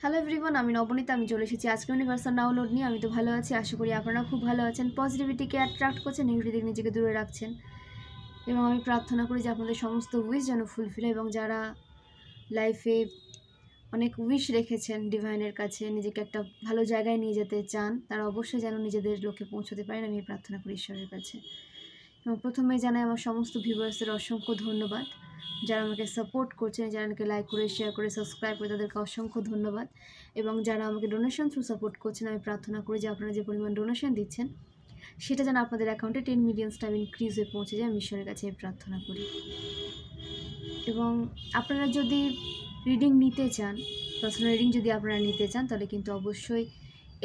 Hello everyone, আমি নবনীতা। আমি চলে এসেছি আজকে ইউনিভার্সাল ডাউনলোড নিয়ে। আমি তো ভালো আছি, আশা করি আপনারা খুব ভালো আছেন। পজিটিভিটিকে অ্যাট্রাক্ট করছেন, নেগেটিভ থেকে নিজেকে দূরে রাখছেন। এবং আমি প্রার্থনা করি যে আপনাদের সমস্ত উইশ যেন ফুলফিল হয়, এবং যারা লাইফে অনেক উইশ রেখেছেন ডিভাইনের কাছে, নিজেকে একটা ভালো জায়গায় নিয়ে যেতে চান, তারা অবশ্যই যেন নিজেদের লক্ষ্যে পৌঁছতে পারেন। আমি প্রার্থনা করি ঈশ্বরের কাছে। এবং প্রথমে জানাই আমার সমস্ত ভিউয়ার্সদের অসংখ্য ধন্যবাদ, যারা আমাকে সাপোর্ট করছেন, যারা আমাকে লাইক করে, শেয়ার করে, সাবস্ক্রাইব করে, তাদেরকে অসংখ্য ধন্যবাদ। এবং যারা আমাকে ডোনেশন থ্রু সাপোর্ট করছেন, আমি প্রার্থনা করি যে আপনারা যে পরিমাণ ডোনেশন দিচ্ছেন সেটা যেন আপনাদের অ্যাকাউন্টে 10 মিলিয়ন টাইম ইনক্রিজ হয়ে পৌঁছে যায়। আমি ঈশ্বরের কাছে প্রার্থনা করি। এবং আপনারা যদি রিডিং নিতে চান, পার্সোনাল রিডিং যদি আপনারা নিতে চান, তাহলে কিন্তু অবশ্যই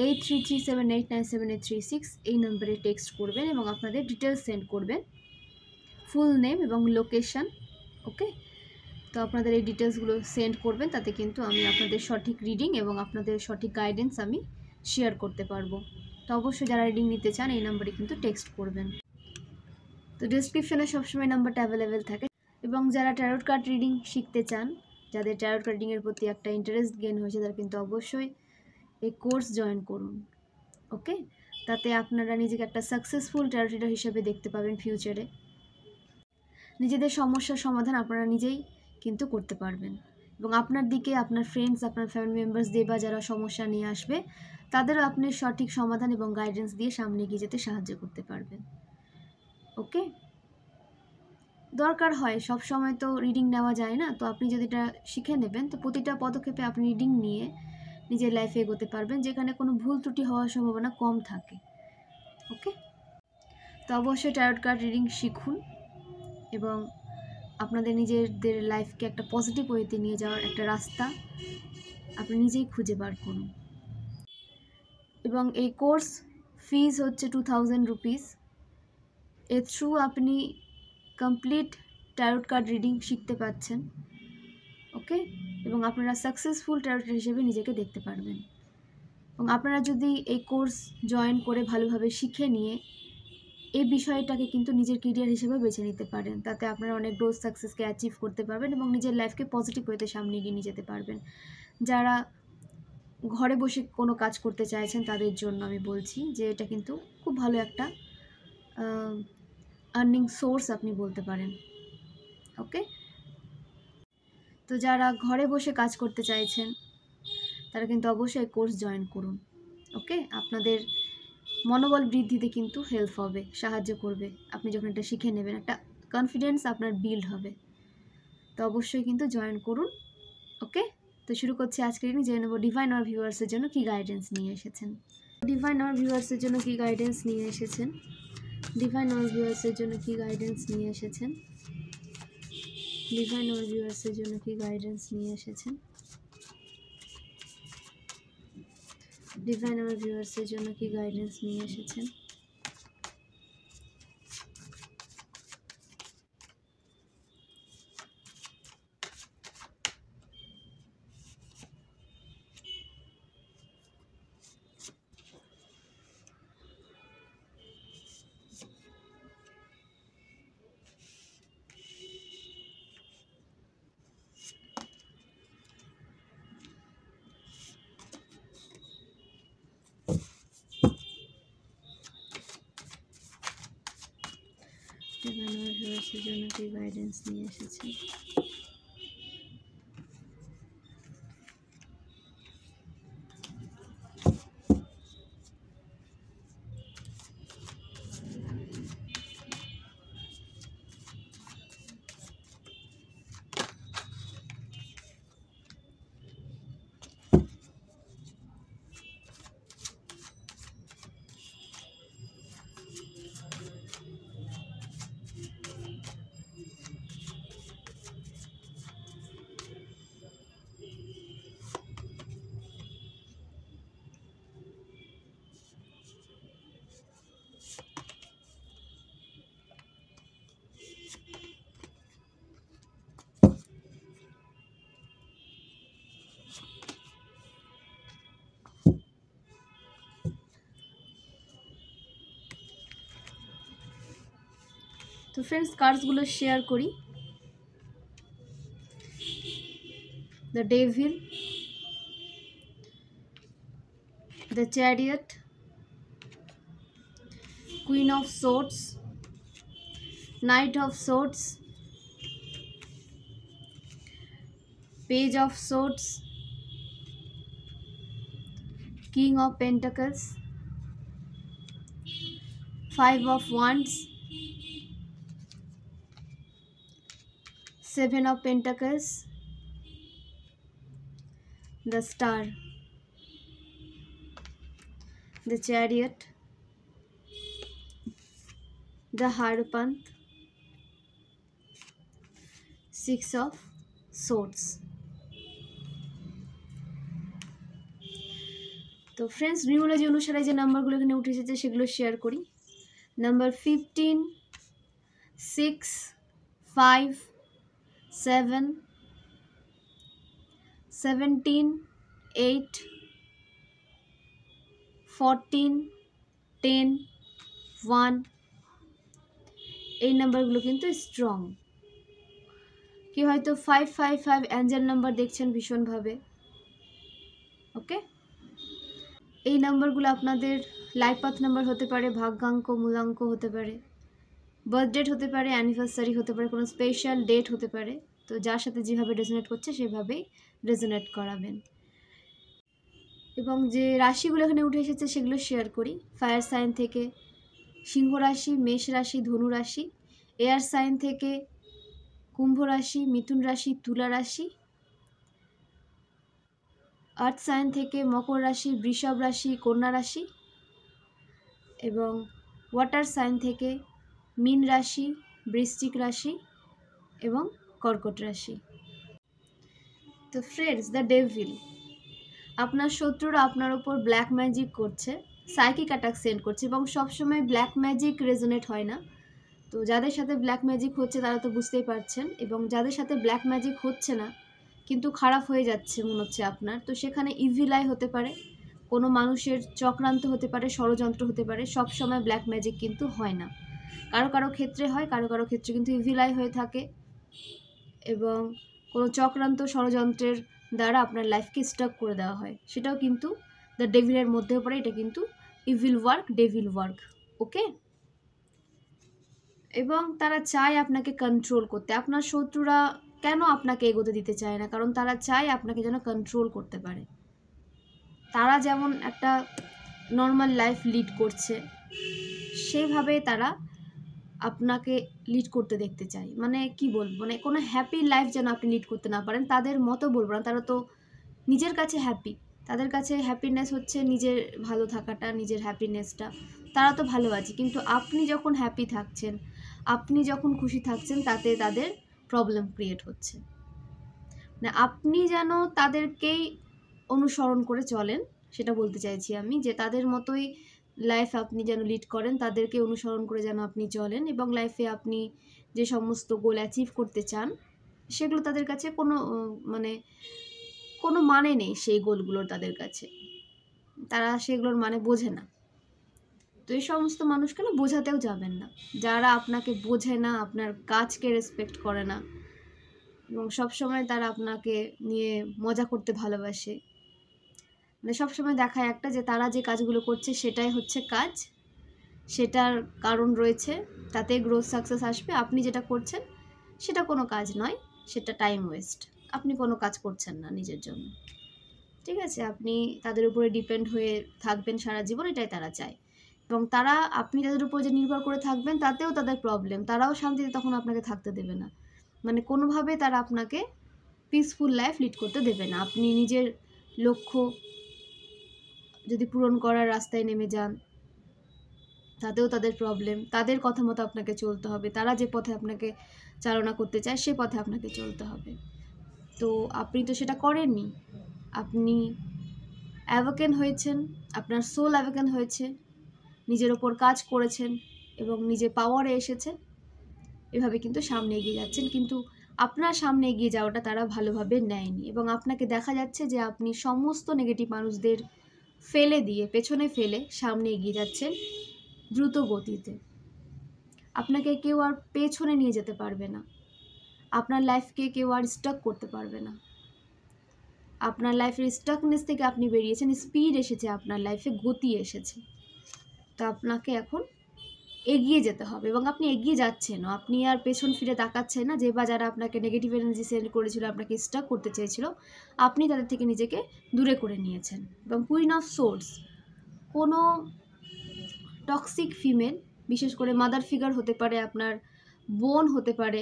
8337897836 এই নম্বরে টেক্সট করবেন এবং আপনাদের ডিটেলস সেন্ড করবেন, ফুল নেম এবং লোকেশান। ওকে, তো আপনাদের এই ডিটেলসগুলো সেন্ড করবেন, তাতে কিন্তু আমি আপনাদের সঠিক রিডিং এবং আপনাদের সঠিক গাইডেন্স আমি শেয়ার করতে পারবো। তো অবশ্যই যারা রিডিং নিতে চান এই নাম্বারে কিন্তু টেক্সট করবেন। তো ডিসক্রিপশনে সবসময় নাম্বারটা অ্যাভেলেবেল থাকে। এবং যারা ট্যারোট কার্ড রিডিং শিখতে চান, যাদের ট্যারোট কার্ড রিডিংয়ের প্রতি একটা ইন্টারেস্ট গেইন হয়েছে, তারা কিন্তু অবশ্যই এই কোর্স জয়েন করুন। ওকে, তাতে আপনারা নিজেকে একটা সাকসেসফুল ট্যারোট রিডার হিসেবে দেখতে পাবেন ফিউচারে। নিজেদের সমস্যার সমাধান আপনারা নিজেই কিন্তু করতে পারবেন, এবং আপনার দিকে আপনার ফ্রেন্ডস, আপনার ফ্যামিলি মেম্বার্স দিয়ে বা যারা সমস্যা নিয়ে আসবে, তাদেরও আপনি সঠিক সমাধান এবং গাইডেন্স দিয়ে সামনে এগিয়ে যেতে সাহায্য করতে পারবেন। ওকে, দরকার হয়, সব সময় তো রিডিং নেওয়া যায় না, তো আপনি যদি এটা শিখে নেবেন, তো প্রতিটা পদক্ষেপে আপনি রিডিং নিয়ে নিজের লাইফে এগোতে পারবেন, যেখানে কোনো ভুল ত্রুটি হওয়ার সম্ভাবনা কম থাকে। ওকে, তো অবশ্যই ট্যারোট কার্ড রিডিং শিখুন এবং আপনাদের নিজেদের লাইফকে একটা পজিটিভ ওয়েতে নিয়ে যাওয়ার একটা রাস্তা আপনি নিজেই খুঁজে বার করুন। এবং এই কোর্স ফিজ হচ্ছে 2000 রুপিস। এর থ্রু আপনি কমপ্লিট ট্যারোট কার্ড রিডিং শিখতে পাচ্ছেন। ওকে, এবং আপনারা সাকসেসফুল ট্যারোট হিসেবে নিজেকে দেখতে পারবেন। এবং আপনারা যদি এই কোর্স জয়েন করে ভালোভাবে শিখে নিয়ে এই বিষয়টাকে কিন্তু নিজের কেরিয়ার হিসেবে বেছে নিতে পারেন, তাতে আপনারা অনেক গ্রোথ সাকসেসকে অ্যাচিভ করতে পারবেন এবং নিজের লাইফকে পজিটিভ ওয়েতে সামনে এগিয়ে নিয়ে যেতে পারবেন। যারা ঘরে বসে কোনো কাজ করতে চাইছেন, তাদের জন্য আমি বলছি যে এটা কিন্তু খুব ভালো একটা আর্নিং সোর্স আপনি বলতে পারেন। ওকে, তো যারা ঘরে বসে কাজ করতে চাইছেন, তারা কিন্তু অবশ্যই কোর্স জয়েন করুন। ওকে, আপনাদের মনোবল বৃদ্ধিতে কিন্তু হেল্প হবে, সাহায্য করবে। আপনি যখন এটা শিখে নেবেন, একটা কনফিডেন্স আপনার বিল্ড হবে। তো অবশ্যই কিন্তু জয়েন করুন। ওকে, তো শুরু করছি আজকে রিডিং। জেনে নেব ডিভাইন আমার ভিউয়ার্সের জন্য কী গাইডেন্স নিয়ে এসেছেন। ডিভাইন আমার ভিউয়ার্সের জন্য কী গাইডেন্স নিয়ে এসেছেন। ডিভাইন আমার ভিউয়ার্সের জন্য কী গাইডেন্স নিয়ে এসেছেন। ডিভাইন আমার ভিউয়ার্সের জন্য কী গাইডেন্স নিয়ে এসেছেন। ডিভাইন আমার ভিউয়ার্সের জন্য কী গাইডেন্স নিয়ে এসেছেন। ডিভাইন আমার ভিউয়ার্সের জন্য কী গাইডেন্স নিয়ে এসেছেন। তো ফ্রেন্ডস, কার্ডসগুলো শেয়ার করি। The devil, the Chariot, Queen of Swords, Knight of Swords, Page of Swords, King of Pentacles, Five of Wands, Seven of Pentacles, the Star, the Chariot, the Hierophant, Six of Swords. তো friends, নিউমোলজি অনুসারে যে নাম্বারগুলো এখানে উঠে এসেছে সেগুলো share করি। Number 15, 6, 5, 7, 17, 8, 14, 10, 1, এই নাম্বারগুলো কিন্তু স্ট্রং। কি হয়তো 555 অ্যাঞ্জেল নাম্বার দেখছেন ভীষণভাবে। ওকে, এই নাম্বারগুলো আপনাদের লাইফ পাথ নাম্বার হতে পারে, ভাগ্যাঙ্ক, মূলাঙ্ক হতে পারে, বার্থ ডেট হতে পারে, অ্যানিভার্সারি হতে পারে, কোনো স্পেশাল ডেট হতে পারে। তো যার সাথে যেভাবে রেজোনেট করছে সেভাবেই রেজোনেট করাবেন। এবং যে রাশিগুলো এখানে উঠে এসেছে সেগুলো শেয়ার করি। ফায়ার সাইন থেকে সিংহ রাশি, মেষ রাশি, ধনু রাশি। এয়ার সাইন থেকে কুম্ভ রাশি, মিথুন রাশি, তুলা রাশি। আর্থ সাইন থেকে মকর রাশি, বৃষভ রাশি, কন্যা রাশি। এবং ওয়াটার সাইন থেকে মীন রাশি, বৃশ্চিক রাশি এবং কর্কট রাশি। তো ফ্রেন্ডস, দ্য ডেভিল, আপনার শত্রুরা আপনার ওপর ব্ল্যাক ম্যাজিক করছে, সাইকিক অ্যাটাক সেন্ড করছে এবং সবসময় ব্ল্যাক ম্যাজিক রেজোনেট হয় না। তো যাদের সাথে ব্ল্যাক ম্যাজিক হচ্ছে তারা তো বুঝতেই পারছেন, এবং যাদের সাথে ব্ল্যাক ম্যাজিক হচ্ছে না কিন্তু খারাপ হয়ে যাচ্ছে মনে হচ্ছে আপনার, তো সেখানে ইভিল আই হতে পারে, কোনো মানুষের চক্রান্ত হতে পারে, ষড়যন্ত্র হতে পারে। সব সময় ব্ল্যাক ম্যাজিক কিন্তু হয় না, কারো কারো ক্ষেত্রে হয়, কারো কারো ক্ষেত্রে কিন্তু ইভিল আই হয়ে থাকে। এবং কোনো চক্রান্ত ষড়যন্ত্রের দ্বারা আপনার লাইফকে স্টক করে দেওয়া হয়, সেটাও কিন্তু দ্য ডেভিলের মধ্যেও পড়ে। এটা কিন্তু ইভিল ওয়ার্ক, ডেভিল ওয়ার্ক। ওকে, এবং তারা চায় আপনাকে কন্ট্রোল করতে। আপনার শত্রুরা কেন আপনাকে এগোতে দিতে চায় না? কারণ তারা চায় আপনাকে যেন কন্ট্রোল করতে পারে। তারা যেমন একটা নর্মাল লাইফ লিড করছে সেইভাবে তারা আপনাকে লিড করতে দেখতে চায়। মানে কি বলবো, মানে কোনো হ্যাপি লাইফ যেন আপনি লিড করতে না পারেন। তাদের মতো বলবো না, তারা তো নিজের কাছে হ্যাপি। তাদের কাছে হ্যাপিনেস হচ্ছে নিজের ভালো থাকাটা, নিজের হ্যাপিনেসটা। তারা তো ভালো আছে, কিন্তু আপনি যখন হ্যাপি থাকছেন, আপনি যখন খুশি থাকছেন, তাতে তাদের প্রবলেম ক্রিয়েট হচ্ছে। না, আপনি যেন তাদেরকেই অনুসরণ করে চলেন, সেটা বলতে চাইছি আমি, যে তাদের মতোই লাইফ আপনি যেন লিড করেন, তাদেরকে অনুসরণ করে যেন আপনি চলেন, এবং লাইফে আপনি যে সমস্ত গোল অ্যাচিভ করতে চান সেগুলো তাদের কাছে কোনো মানে নেই। সেই গোলগুলোর তাদের কাছে তারা সেগুলোর মানে বোঝে না। তো এই সমস্ত মানুষকে না বোঝাতেও যাবেন না, যারা আপনাকে বোঝে না, আপনার কাজকে রেসপেক্ট করে না, এবং সবসময় তারা আপনাকে নিয়ে মজা করতে ভালোবাসে। মানে সবসময় দেখায় একটা, যে তারা যে কাজগুলো করছে সেটাই হচ্ছে কাজ, সেটার কারণ রয়েছে, তাতে গ্রোথ সাকসেস আসবে। আপনি যেটা করছেন সেটা কোনো কাজ নয়, সেটা টাইম ওয়েস্ট। আপনি কোনো কাজ করছেন না নিজের জন্য, ঠিক আছে? আপনি তাদের উপরে ডিপেন্ড হয়ে থাকবেন সারা জীবন, এটাই তারা চায়। এবং তারা, আপনি তাদের উপর যে নির্ভর করে থাকবেন তাতেও তাদের প্রবলেম, তারাও শান্তিতে তখন আপনাকে থাকতে দেবে না। মানে কোনোভাবে তারা আপনাকে পিসফুল লাইফ লিড করতে দেবে না। আপনি নিজের লক্ষ্য যদি পূরণ করার রাস্তায় নেমে যান, তাতেও তাদের প্রবলেম। তাদের কথা মতো আপনাকে চলতে হবে, তারা যে পথে আপনাকে চালনা করতে চায় সে পথে আপনাকে চলতে হবে। তো আপনি তো সেটা করেননি। আপনি অ্যাওয়াকেন হয়েছেন, আপনার সোল অ্যাওয়াকেন হয়েছে, নিজের ওপর কাজ করেছেন এবং নিজে পাওয়ারে এসেছেন, এভাবে কিন্তু সামনে এগিয়ে যাচ্ছেন। কিন্তু আপনার সামনে এগিয়ে যাওয়াটা তারা ভালোভাবে নেয়নি, এবং আপনাকে দেখা যাচ্ছে যে আপনি সমস্ত নেগেটিভ মানুষদের ফেলে দিয়ে, পেছনে ফেলে সামনে এগিয়ে যাচ্ছেন দ্রুত গতিতে। আপনাকে কেউ আর পেছনে নিয়ে যেতে পারবে না, আপনার লাইফকে কেউ আর স্টক করতে পারবে না। আপনার লাইফের স্টাকনেস থেকে আপনি বেরিয়েছেন, স্পিড এসেছে আপনার লাইফে, গতি এসেছে। তো আপনাকে এখন এগিয়ে যেতে হবে এবং আপনি এগিয়ে যাচ্ছেনও। আপনি আর পেছন ফিরে তাকাচ্ছেন না। যে বা যারা আপনাকে নেগেটিভ এনার্জি সেন্ড করেছিল, আপনাকে স্টাক করতে চেয়েছিল, আপনি তাদের থেকে নিজেকে দূরে করে নিয়েছেন। এবং কুইন অফ সোর্ডস, কোনো টক্সিক ফিমেল, বিশেষ করে মাদার ফিগার হতে পারে, আপনার বোন হতে পারে,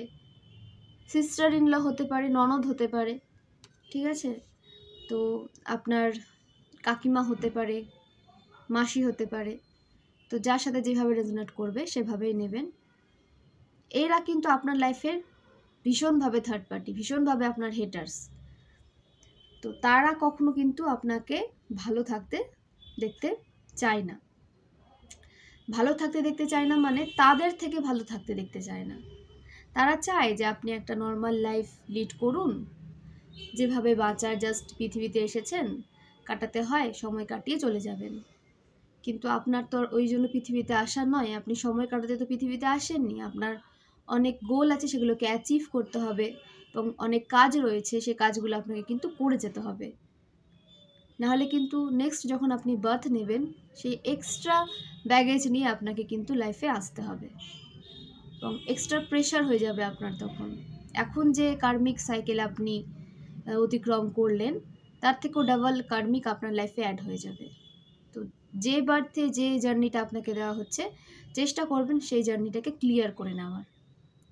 সিস্টার ইন ল হতে পারে, ননদ হতে পারে, ঠিক আছে, তো আপনার কাকিমা হতে পারে, মাসি হতে পারে, তো যার সাথে যেভাবে রেজোনেট করবে সেভাবেই নেবেন। এরা কিন্তু আপনার লাইফের ভীষণভাবে থার্ড পার্টি, ভীষণভাবে আপনার হেটার্স। তো তারা কখনো কিন্তু আপনাকে ভালো থাকতে দেখতে চায় না। ভালো থাকতে দেখতে চায় না মানে তাদের থেকে ভালো থাকতে দেখতে চায় না। তারা চায় যে আপনি একটা নর্মাল লাইফ লিড করুন, যেভাবে বাঁচার জাস্ট পৃথিবীতে এসেছেন, কাটাতে হয়, সময় কাটিয়ে চলে যাবেন। কিন্তু আপনার তো ওই জন্য পৃথিবীতে আসা নয়, আপনি সময় কাটাতে তো পৃথিবীতে আসেননি। আপনার অনেক গোল আছে, সেগুলোকে অ্যাচিভ করতে হবে এবং অনেক কাজ রয়েছে, সেই কাজগুলো আপনাকে কিন্তু করে যেতে হবে। নাহলে কিন্তু নেক্সট যখন আপনি বার্থ নেবেন, সেই এক্সট্রা ব্যাগেজ নিয়ে আপনাকে কিন্তু লাইফে আসতে হবে এবং এক্সট্রা প্রেশার হয়ে যাবে আপনার তখন। এখন যে কার্মিক সাইকেল আপনি অতিক্রম করলেন, তার থেকেও ডাবল কার্মিক আপনার লাইফে অ্যাড হয়ে যাবে। তো যে বার্থে যে জার্নিটা আপনাকে দেওয়া হচ্ছে, চেষ্টা করবেন সেই জার্নিটাকে ক্লিয়ার করে নেওয়ার।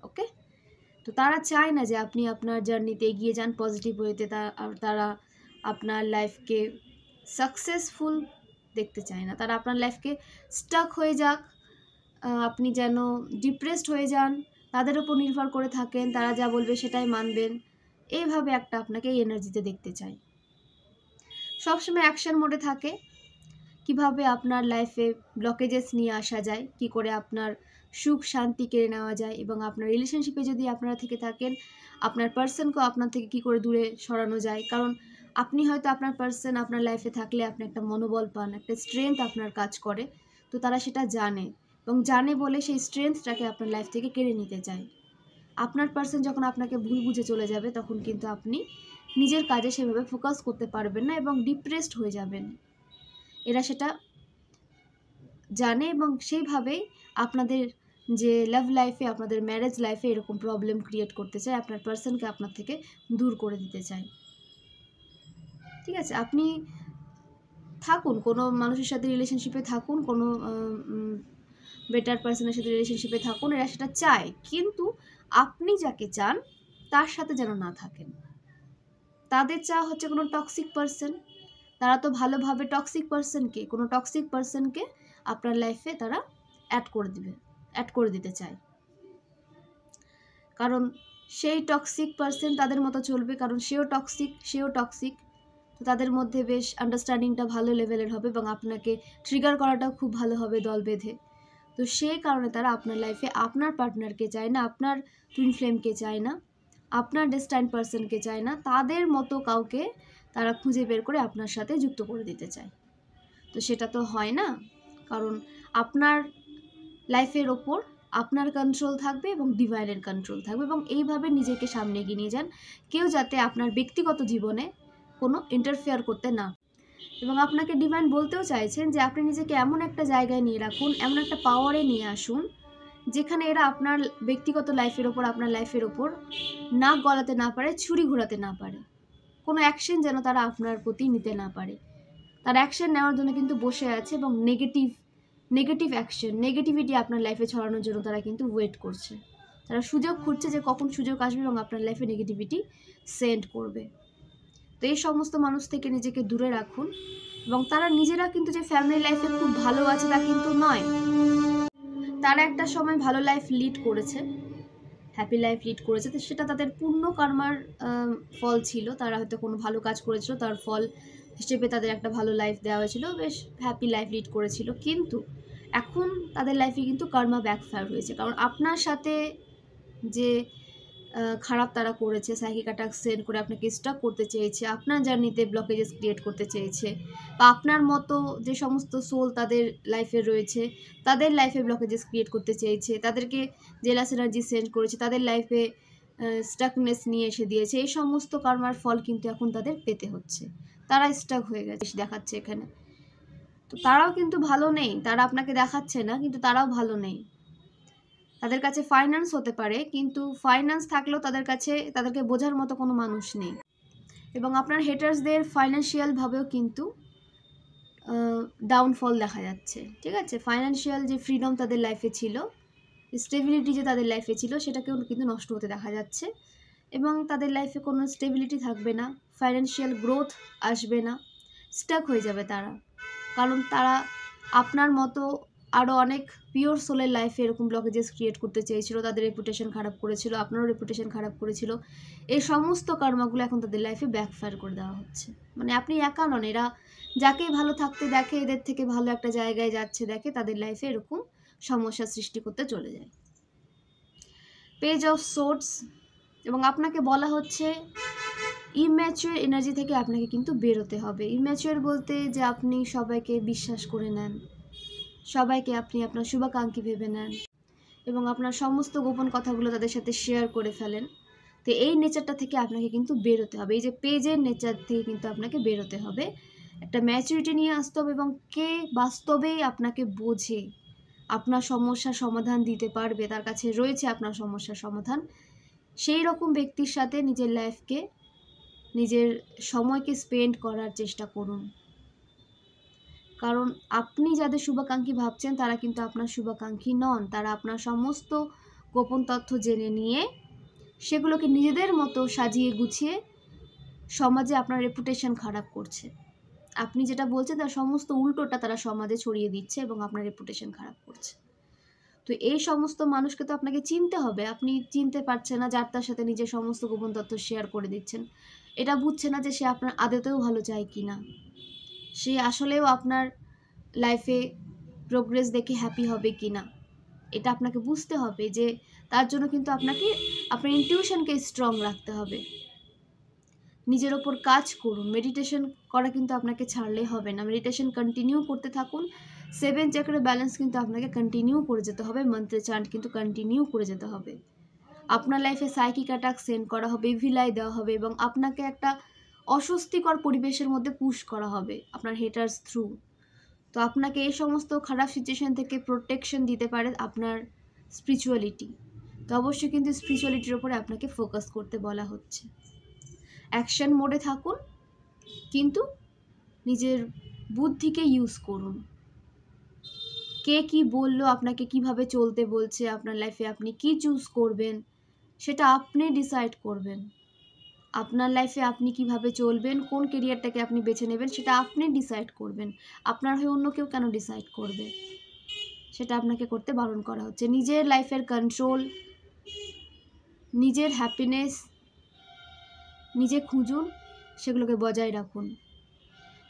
ওকে, তো তারা চায় না যে আপনি আপনার জার্নিতে এগিয়ে যান পজিটিভ ওয়েতে। তারা আপনার লাইফকে সাকসেসফুল দেখতে চায় না। তারা আপনার লাইফকে স্টাক হয়ে যাক, আপনি যেন ডিপ্রেসড হয়ে যান, তাদের উপর নির্ভর করে থাকেন, তারা যা বলবে সেটাই মানবেন, এইভাবে একটা আপনাকে এনার্জিতে দেখতে চাই। সবসময় অ্যাকশন মোডে থাকে, কিভাবে আপনার লাইফে ব্লকেজেস নিয়ে আসা যায়, কি করে আপনার সুখ শান্তি কেড়ে নেওয়া যায়, এবং আপনার রিলেশনশিপে যদি আপনারা থেকে থাকেন, আপনার পার্সনকেও আপনার থেকে কি করে দূরে সরানো যায়। কারণ আপনি হয়তো আপনার পার্সন আপনার লাইফে থাকলে আপনি একটা মনোবল পান, একটা স্ট্রেংথ আপনার কাজ করে, তো তারা সেটা জানে এবং জানে বলে সেই স্ট্রেংথটাকে আপনার লাইফ থেকে কেড়ে নিতে চায়। আপনার পার্সন যখন আপনাকে ভুল বুঝে চলে যাবে, তখন কিন্তু আপনি নিজের কাজে সেভাবে ফোকাস করতে পারবেন না এবং ডিপ্রেসড হয়ে যাবেন। এরা সেটা জানে এবং সেইভাবেই আপনাদের যে লাভ লাইফে, আপনাদের ম্যারেজ লাইফে এরকম প্রবলেম ক্রিয়েট করতে চায়, আপনার পার্সনকে আপনার থেকে দূর করে দিতে চায়। ঠিক আছে, আপনি থাকুন, কোনো মানুষের সাথে রিলেশনশিপে থাকুন, কোনো বেটার পার্সনের সাথে রিলেশনশিপে থাকুন, এরা সেটা চায়, কিন্তু আপনি যাকে চান তার সাথে যেন না থাকেন। তাদের চাওয়া হচ্ছে কোনো টক্সিক পার্সন। তারা তো ভালোভাবে টক্সিক পার্সনকে আপনার লাইফে তারা অ্যাড করে দিতে চায়। কারণ সেই টক্সিক পার্সন তাদের মতো চলবে, কারণ সেও টক্সিক, তো তাদের মধ্যে বেশ আন্ডারস্ট্যান্ডিংটা ভালো লেভেলের হবে এবং আপনাকে ট্রিগার করাটাও খুব ভালো হবে দল বেঁধে। তো সেই কারণে তারা আপনার লাইফে আপনার পার্টনারকে চায় না, আপনার টুইন ফ্লেমকে চায় না, আপনার ডেস্টাইন পার্সনকে চায় না, তাদের মতো কাউকে তারা খুঁজে বের করে আপনার সাথে যুক্ত করে দিতে চায়। তো সেটা তো হয় না, কারণ আপনার লাইফের ওপর আপনার কন্ট্রোল থাকবে এবং ডিভাইনের কন্ট্রোল থাকবে, এবং এইভাবে নিজেকে সামনে এগিয়ে নিয়ে যান, কেউ যাতে আপনার ব্যক্তিগত জীবনে কোনো ইন্টারফেয়ার করতে না। এবং আপনাকে ডিভাইন বলতেও চাইছেন যে আপনি নিজেকে এমন একটা জায়গায় নিয়ে রাখুন, এমন একটা পাওয়ারে নিয়ে আসুন, যেখানে এরা আপনার ব্যক্তিগত লাইফের ওপর, আপনার লাইফের ওপর নাক গলাতে না পারে, ছুরি ঘোরাতে না পারে, কোনো অ্যাকশন যেন তারা আপনার প্রতি নিতে না পারে। তারা অ্যাকশন নেওয়ার জন্য কিন্তু বসে আছে এবং নেগেটিভ অ্যাকশন, নেগেটিভিটি আপনার লাইফে ছড়ানোর জন্য তারা কিন্তু ওয়েট করছে। তারা সুযোগ খুঁজছে যে কখন সুযোগ আসবে এবং আপনার লাইফে নেগেটিভিটি সেন্ড করবে। তো এই সমস্ত মানুষ থেকে নিজেকে দূরে রাখুন। এবং তারা নিজেরা কিন্তু যে ফ্যামিলি লাইফে খুব ভালো আছে তা কিন্তু নয়। তারা একটা সময় ভালো লাইফ লিড করেছে, হ্যাপি লাইফ লিড করেছে, তো সেটা তাদের পূর্ণ কর্মার ফল ছিল। তারা হয়তো কোনো ভালো কাজ করেছিল, তার ফল হিসেবে তাদের একটা ভালো লাইফ দেওয়া হয়েছিল, বেশ হ্যাপি লাইফ লিড করেছিল। কিন্তু এখন তাদের লাইফে কিন্তু কর্মা ব্যাকফায়ার হয়েছে, কারণ আপনার সাথে যে খারাপ তারা করেছে, সাইকিক অ্যাটাক সেন্ড করে আপনাকে স্টক করতে চেয়েছে, আপনার জার্নিতে ব্লকেজেস ক্রিয়েট করতে চেয়েছে, বা আপনার মতো যে সমস্ত সোল তাদের লাইফে রয়েছে তাদের লাইফে ব্লকেজেস ক্রিয়েট করতে চেয়েছে, তাদেরকে জেলাস এনার্জি সেন্ড করেছে, তাদের লাইফে স্টাকনেস নিয়ে এসে দিয়েছে। এই সমস্ত কর্মার ফল কিন্তু এখন তাদের পেতে হচ্ছে। তারা স্টাক হয়ে গেছে দেখাচ্ছে এখানে। তো তারাও কিন্তু ভালো নেই, তারা আপনাকে দেখাচ্ছে না কিন্তু তারাও ভালো নেই। তাদের কাছে ফাইন্যান্স হতে পারে, কিন্তু ফাইন্যান্স থাকলেও তাদের কাছে তাদেরকে বোঝার মতো কোনো মানুষ নেই। এবং আপনার হেটার্সদের ফাইন্যান্সিয়ালভাবেও কিন্তু ডাউনফল দেখা যাচ্ছে। ঠিক আছে, ফাইন্যান্সিয়াল যে ফ্রিডম তাদের লাইফে ছিল, স্টেবিলিটি যে তাদের লাইফে ছিল, সেটাকেও কিন্তু নষ্ট হতে দেখা যাচ্ছে। এবং তাদের লাইফে কোনো স্টেবিলিটি থাকবে না, ফাইন্যান্সিয়াল গ্রোথ আসবে না, স্টাক হয়ে যাবে তারা। কারণ তারা আপনার মতো আরও অনেক পিওর সোলের লাইফে এরকম ব্লকেজেস ক্রিয়েট করতে চেয়েছিল, তাদের রেপুটেশন খারাপ করেছিল, আপনারও রেপুটেশন খারাপ করেছিল। এই সমস্ত কর্মগুলো এখন তাদের লাইফে ব্যাকফায়ার করে দেওয়া হচ্ছে। মানে আপনি একা নন, এরা যাকেই ভালো থাকতে দেখে, এদের থেকে ভালো একটা জায়গায় যাচ্ছে দেখে, তাদের লাইফে এরকম সমস্যা সৃষ্টি করতে চলে যায়। পেজ অফ সোর্ডস, এবং আপনাকে বলা হচ্ছে ইম্যাচিওর এনার্জি থেকে আপনাকে কিন্তু বেরোতে হবে। ইম্যাচিওর বলতে যে আপনি সবাইকে বিশ্বাস করে নেন, সবাইকে আপনি আপনার শুভাকাঙ্ক্ষী ভেবে নেন এবং আপনার সমস্ত গোপন কথাগুলো তাদের সাথে শেয়ার করে ফেলেন। তো এই নেচারটা থেকে আপনাকে কিন্তু বেরোতে হবে। এই যে পেজের নেচার থেকে কিন্তু আপনাকে বেরোতে হবে, একটা ম্যাচুরিটি নিয়ে আসতে হবে এবং কে বাস্তবেই আপনাকে বোঝে, আপনার সমস্যার সমাধান দিতে পারবে, তার কাছে রয়েছে আপনার সমস্যার সমাধান, সেই রকম ব্যক্তির সাথে নিজের লাইফকে, নিজের সময়কে স্পেন্ড করার চেষ্টা করুন। কারণ আপনি যাদের শুভাকাঙ্ক্ষী ভাবছেন তারা কিন্তু আপনার শুভাকাঙ্ক্ষী নন। তারা আপনার সমস্ত গোপন তথ্য জেনে নিয়ে সেগুলোকে নিজেদের মতো সাজিয়ে গুছিয়ে সমাজে আপনার রেপুটেশন খারাপ করছে। আপনি যেটা বলছেন তার সমস্ত উল্টোটা তারা সমাজে ছড়িয়ে দিচ্ছে এবং আপনার রেপুটেশন খারাপ করছে। তো এই সমস্ত মানুষকে তো আপনাকে চিনতে হবে। আপনি চিনতে পারছেন না, যার তার সাথে নিজের সমস্ত গোপন তথ্য শেয়ার করে দিচ্ছেন। এটা বুঝছে না যে সে আপনার আদতেও ভালো চায় কি না, সে আসলেও আপনার লাইফে প্রোগ্রেস দেখে হ্যাপি হবে কি না। এটা আপনাকে বুঝতে হবে যে তার জন্য কিন্তু আপনাকে আপনার ইনটিউশনকে স্ট্রং রাখতে হবে। নিজের ওপর কাজ করুন। মেডিটেশন করা কিন্তু আপনাকে ছাড়লে হবে না, মেডিটেশন কন্টিনিউ করতে থাকুন। 7 চক্রের ব্যালেন্স কিন্তু আপনাকে কন্টিনিউ করে যেতে হবে, মন্ত্রে চান্ট কিন্তু কন্টিনিউ করে যেতে হবে। আপনার লাইফে সাইকিক অ্যাটাক সেন্ড করা হবে, ভিলাই দেওয়া হবে এবং আপনাকে একটা অস্বস্তিকর পরিবেশের মধ্যে পুশ করা হবে আপনার হেটার্স থ্রু। তো আপনাকে এই সমস্ত খারাপ সিচুয়েশন থেকে প্রোটেকশন দিতে পারে আপনার স্পিরিচুয়ালিটি। তো অবশ্যই কিন্তু স্পিরিচুয়ালিটির ওপরে আপনাকে ফোকাস করতে বলা হচ্ছে। অ্যাকশন মোডে থাকুন, কিন্তু নিজের বুদ্ধিকে ইউজ করুন। কে কি বললো, আপনাকে কিভাবে চলতে বলছে, আপনার লাইফে আপনি কি চুজ করবেন সেটা আপনি ডিসাইড করবেন। আপনার লাইফে আপনি কিভাবে চলবেন, কোন কেরিয়ারটাকে আপনি বেছে নেবেন সেটা আপনি ডিসাইড করবেন। আপনার হয়ে অন্য কেউ কেন ডিসাইড করবে, সেটা আপনাকে করতে বারণ করা হচ্ছে। নিজের লাইফের কন্ট্রোল, নিজের হ্যাপিনেস নিজে খুঁজুন, সেগুলোকে বজায় রাখুন।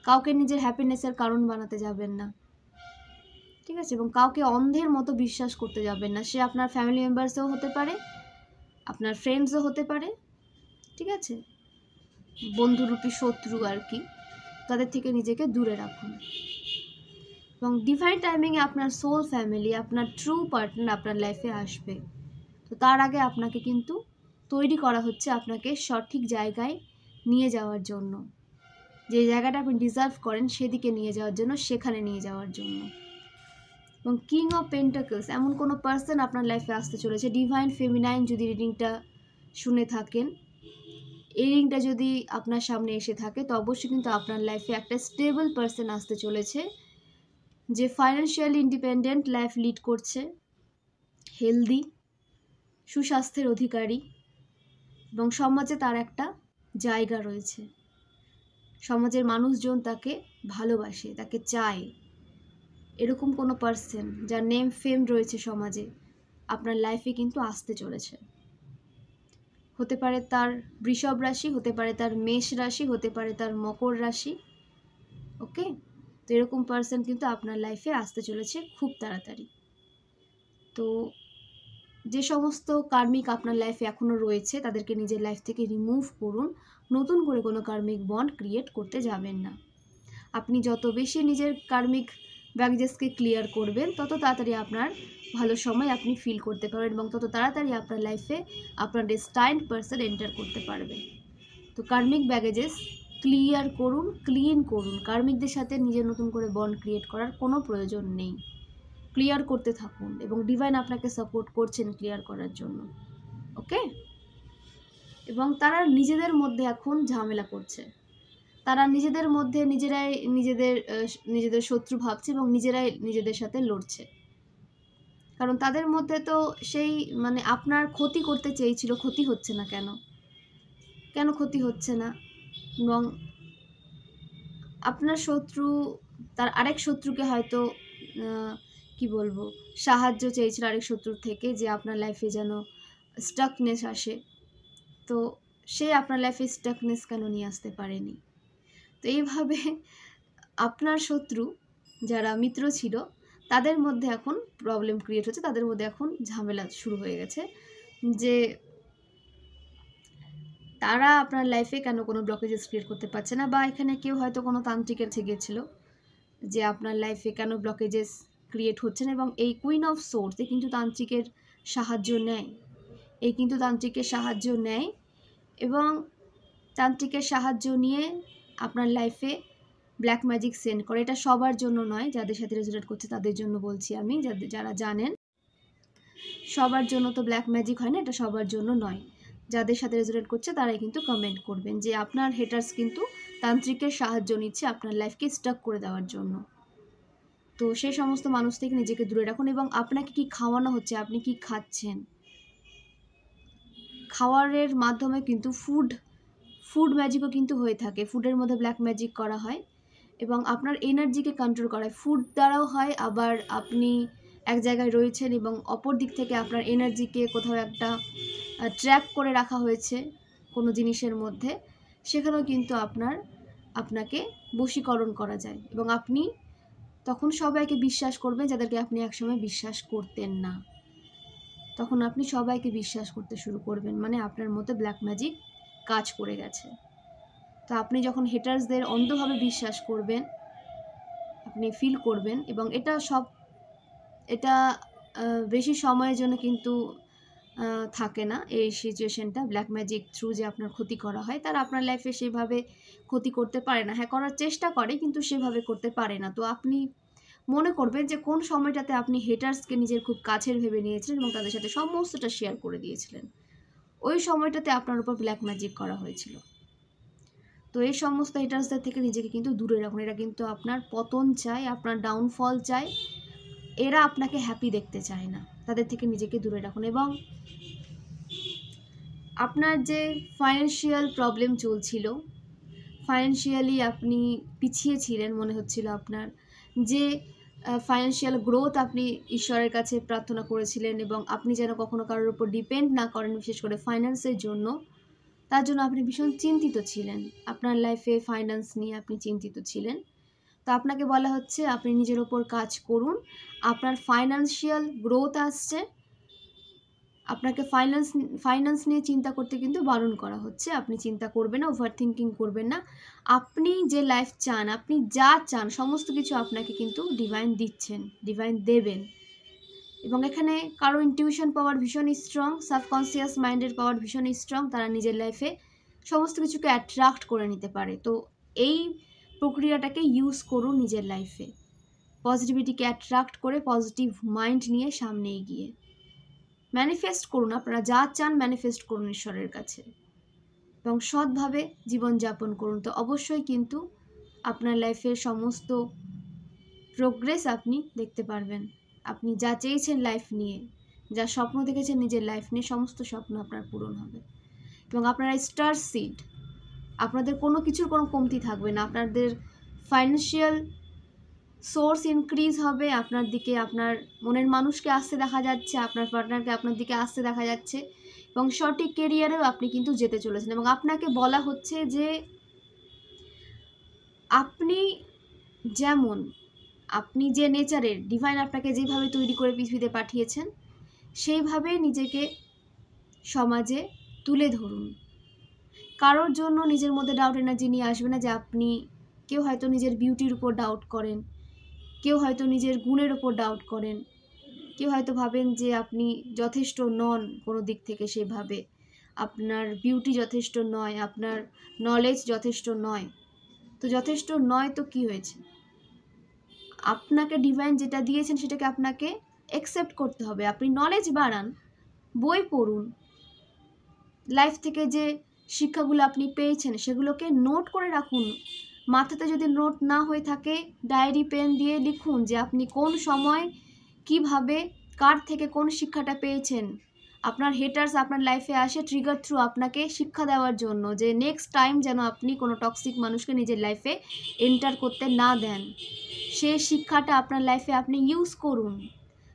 কাউকে নিজের হ্যাপিনেসের কারণ বানাতে যাবেন না, ঠিক আছে? এবং কাউকে অন্ধের মতো বিশ্বাস করতে যাবেন না। সে আপনার ফ্যামিলি মেম্বার্সও হতে পারে, আপনার ফ্রেন্ডসও হতে পারে, ঠিক আছে? বন্ধুরূপী শত্রু আর কি, তাদের থেকে নিজেকে দূরে রাখুন। এবং ডিভাইন টাইমিংয়ে আপনার সোল ফ্যামিলি, আপনার ট্রু পার্টনার আপনার লাইফে আসবে। তো তার আগে আপনাকে কিন্তু তৈরি করা হচ্ছে আপনাকে সঠিক জায়গায় নিয়ে যাওয়ার জন্য, যে জায়গাটা আপনি ডিজার্ভ করেন সেদিকে নিয়ে যাওয়ার জন্য, সেখানে নিয়ে যাওয়ার জন্য। এবং কিং অফ পেন্টাকলস, এমন কোনো পার্সন আপনার লাইফে আসতে চলেছে। ডিভাইন ফেমিনাইন যদি রিডিংটা শুনে থাকেন, এই রিডিংটা যদি আপনার সামনে এসে থাকে, তো অবশ্যই কিন্তু আপনার লাইফে একটা স্টেবল পার্সন আসতে চলেছে, যে ফাইন্যান্সিয়ালি ইন্ডিপেন্ডেন্ট লাইফ লিড করছে, হেলদি, সুস্বাস্থ্যের অধিকারী এবং সমাজে তার একটা জায়গা রয়েছে। সমাজের মানুষজন তাকে ভালোবাসে, তাকে চায়। এরকম কোনো পার্সন যার নেম ফেম রয়েছে সমাজে, আপনার লাইফে কিন্তু আসতে চলেছে। হতে পারে তার বৃষভ রাশি, হতে পারে তার মেষ রাশি, হতে পারে তার মকর রাশি। ওকে, তো এরকম পার্সন কিন্তু আপনার লাইফে আসতে চলেছে খুব তাড়াতাড়ি। তো যে সমস্ত কার্মিক আপনার লাইফে এখনও রয়েছে তাদেরকে নিজের লাইফ থেকে রিমুভ করুন। নতুন করে কোনো কার্মিক বন্ড ক্রিয়েট করতে যাবেন না। আপনি যত বেশি নিজের কার্মিক ব্যাগেজেসকে ক্লিয়ার করবেন, তত তাড়াতাড়ি আপনার ভালো সময় আপনি ফিল করতে পারবেন এবং তত তাড়াতাড়ি আপনার লাইফে আপনার ডেস্টাইনড পারসন এন্টার করতে পারবে। তো কার্মিক ব্যাগেজেস ক্লিয়ার করুন, ক্লিন করুন। কার্মিকদের সাথে নিজের নতুন করে বন্ড ক্রিয়েট করার কোনো প্রয়োজন নেই। ক্লিয়ার করতে থাকুন এবং ডিভাইন আপনাকে সাপোর্ট করছেন ক্লিয়ার করার জন্য। ওকে? এবং তারা নিজেদের মধ্যে এখন ঝামেলা করছে, তারা নিজেদের মধ্যে নিজেরাই নিজেদের শত্রু ভাবছে এবং নিজেরাই নিজেদের সাথে লড়ছে। কারণ তাদের মধ্যে তো সেই মানে আপনার ক্ষতি করতে চেয়েছিল, ক্ষতি হচ্ছে না কেন, কেন ক্ষতি হচ্ছে না? এবং আপনার শত্রু তার আরেক শত্রুকে হয়তো কি বলবো, সাহায্য চেয়েছিল আরেক শত্রুর থেকে, যে আপনার লাইফে যেন স্টাকনেস আসে। তো সে আপনার লাইফে স্টাকনেস কেন নিয়ে আসতে পারেনি? তো এইভাবে আপনার শত্রু যারা মিত্র ছিল তাদের মধ্যে এখন প্রবলেম ক্রিয়েট হচ্ছে, তাদের মধ্যে এখন ঝামেলা শুরু হয়ে গেছে, যে তারা আপনার লাইফে কেন কোনো ব্লকেজেস ক্রিয়েট করতে পারছে না। বা এখানে কেউ হয়তো কোনো তান্ত্রিকের থেকে গেছিলো যে আপনার লাইফে কেন ব্লকেজেস ক্রিয়েট হচ্ছে না। এবং এই কুইন অফ সোর্স কিন্তু তান্ত্রিকের সাহায্য নেয়, কিন্তু তান্ত্রিকের সাহায্য নেয় এবং তান্ত্রিকের সাহায্য নিয়ে আপনার লাইফে ব্ল্যাক ম্যাজিক সেন্ড করে। এটা সবার জন্য নয়, যাদের সাথে রেজোনেট করছে তাদের জন্য বলছি আমি, যারা জানেন। সবার জন্য তো ব্ল্যাক ম্যাজিক হয় না, এটা সবার জন্য নয়। যাদের সাথে রেজোনেট করছে তারাই কিন্তু কমেন্ট করবেন যে আপনার হেটার্স কিন্তু তান্ত্রিকের সাহায্য নিচ্ছে আপনার লাইফকে স্টাক করে দেওয়ার জন্য। তো সেই সমস্ত মানুষ থেকে নিজেকে দূরে রাখুন। এবং আপনাকে কি খাওয়ানো হচ্ছে, আপনি কি খাচ্ছেন, খাওয়ারের মাধ্যমে কিন্তু ফুড ম্যাজিকও কিন্তু হয়ে থাকে। ফুডের মধ্যে ব্ল্যাক ম্যাজিক করা হয় এবং আপনার এনার্জিকে কন্ট্রোল করা হয় ফুড দ্বারাও হয়। আবার আপনি এক জায়গায় রয়েছেন এবং অপর দিক থেকে আপনার এনার্জিকে কোথাও একটা ট্র্যাপ করে রাখা হয়েছে কোনো জিনিসের মধ্যে, সেখানেও কিন্তু আপনাকে বশীকরণ করা যায় এবং আপনি তখন সবাইকে বিশ্বাস করবেন যাদেরকে আপনি একসময় বিশ্বাস করতেন না। তখন আপনি সবাইকে বিশ্বাস করতে শুরু করবেন, মানে আপনার মধ্যে ব্ল্যাক ম্যাজিক কাজ করে গেছে। তো আপনি যখন হেটার্সদের অন্ধভাবে বিশ্বাস করবেন, আপনি ফিল করবেন। এবং এটা বেশি সময়ের জন্য কিন্তু থাকে না এই সিচুয়েশনটা। ব্ল্যাক ম্যাজিক থ্রু যে আপনার ক্ষতি করা হয়, তারা আপনার লাইফে সেভাবে ক্ষতি করতে পারে না। হ্যাঁ, করার চেষ্টা করে কিন্তু সেভাবে করতে পারে না। তো আপনি মনে করবেন যে কোন সময়টাতে আপনি হেটার্সকে নিজের খুব কাছের ভেবে নিয়েছিলেন এবং তাদের সাথে সমস্তটা শেয়ার করে দিয়েছিলেন, ওই সময়টাতে আপনার উপর ব্ল্যাক ম্যাজিক করা হয়েছিল। তো এই সমস্ত হেটার্সদের থেকে নিজেকে কিন্তু দূরে রাখুন। এরা কিন্তু আপনার পতন চায়, আপনার ডাউনফল চায়, এরা আপনাকে হ্যাপি দেখতে চায় না। তাদের থেকে নিজেকে দূরে রাখুন। এবং আপনার যে ফাইন্যান্সিয়াল প্রবলেম চলছিল, ফাইন্যান্সিয়ালি আপনি পিছিয়ে ছিলেন মনে হচ্ছিল, আপনার যে ফাইন্যান্সিয়াল গ্রোথ আপনি ঈশ্বরের কাছে প্রার্থনা করেছিলেন এবং আপনি যেন কখনো কারোর উপর ডিপেন্ড না করেন, বিশেষ করে ফাইন্যান্সের জন্য, তার জন্য আপনি ভীষণ চিন্তিত ছিলেন। আপনার লাইফে ফাইন্যান্স নিয়ে আপনি চিন্তিত ছিলেন। তো আপনাকে বলা হচ্ছে আপনি নিজের ওপর কাজ করুন, আপনার ফাইন্যান্সিয়াল গ্রোথ আসছে। আপনাকে ফাইন্যান্স নিয়ে চিন্তা করতে কিন্তু বারণ করা হচ্ছে। আপনি চিন্তা করবেন না, ওভার থিঙ্কিং করবেন না। আপনি যে লাইফ চান, আপনি যা চান সমস্ত কিছু আপনাকে কিন্তু ডিভাইন দিচ্ছেন, ডিভাইন দেবেন। এবং এখানে কারো ইনটিউশন পাওয়ার ভীষণ স্ট্রং, সাবকনসিয়াস মাইন্ডের পাওয়ার ভীষণ স্ট্রং, তারা নিজের লাইফে সমস্ত কিছুকে অ্যাট্রাক্ট করে নিতে পারে। তো এই প্রক্রিয়াটাকে ইউজ করুন নিজের লাইফে, পজিটিভিটিকে অ্যাট্রাক্ট করে পজিটিভ মাইন্ড নিয়ে সামনে এগিয়ে ম্যানিফেস্ট করুন। আপনারা যা চান ম্যানিফেস্ট করুন ঈশ্বরের কাছে এবং সৎভাবে জীবনযাপন করুন। তো অবশ্যই কিন্তু আপনার লাইফের সমস্ত প্রোগ্রেস আপনি দেখতে পারবেন। আপনি যা চেয়েছেন লাইফ নিয়ে, যা স্বপ্ন দেখেছেন নিজের লাইফ নিয়ে, সমস্ত স্বপ্ন আপনার পূরণ হবে। এবং আপনারা স্টার সিড, আপনাদের কোনো কিছুর কোনো কমতি থাকবে না। আপনাদের ফাইন্যান্সিয়াল সোর্স ইনক্রিজ হবে, আপনার দিকে আপনার মনের মানুষকে আসতে দেখা যাচ্ছে, আপনার পার্টনারকে আপনার দিকে আসতে দেখা যাচ্ছে এবং সঠিক কেরিয়ারেও আপনি কিন্তু যেতে চলেছেন। এবং আপনাকে বলা হচ্ছে যে আপনি যে নেচারের, ডিভাইন আপনাকে যেভাবে তৈরি করে পৃথিবীতে পাঠিয়েছেন সেইভাবে নিজেকে সমাজে তুলে ধরুন। কারোর জন্য নিজের মধ্যে ডাউট এনার্জি নিয়ে আসবে না যে আপনি, কেউ হয়তো নিজের বিউটির উপর ডাউট করেন, কেউ হয়তো নিজের গুণের ওপর ডাউট করেন, কেউ হয়তো ভাবেন যে আপনি যথেষ্ট নন কোনো দিক থেকে, সেভাবে আপনার বিউটি যথেষ্ট নয়, আপনার নলেজ যথেষ্ট নয়। তো যথেষ্ট নয় তো কি হয়েছে, আপনাকে ডিভাইন যেটা দিয়েছেন সেটাকে আপনাকে অ্যাকসেপ্ট করতে হবে। আপনি নলেজ বাড়ান, বই পড়ুন, লাইফ থেকে যে শিক্ষাগুলো আপনি পেয়েছেন সেগুলোকে নোট করে রাখুন। মাথাতে যদি নোট না হয়ে থাকে, ডায়েরি পেন দিয়ে লিখুন যে আপনি কোন সময় কিভাবে কার থেকে কোন শিক্ষাটা পেয়েছেন। আপনার হেটার্স আপনার লাইফে আসে ট্রিগার থ্রু আপনাকে শিক্ষা দেওয়ার জন্য, যে নেক্সট টাইম যেন আপনি কোনো টক্সিক মানুষকে নিজের লাইফে এন্টার করতে না দেন। সেই শিক্ষাটা আপনার লাইফে আপনি ইউজ করুন।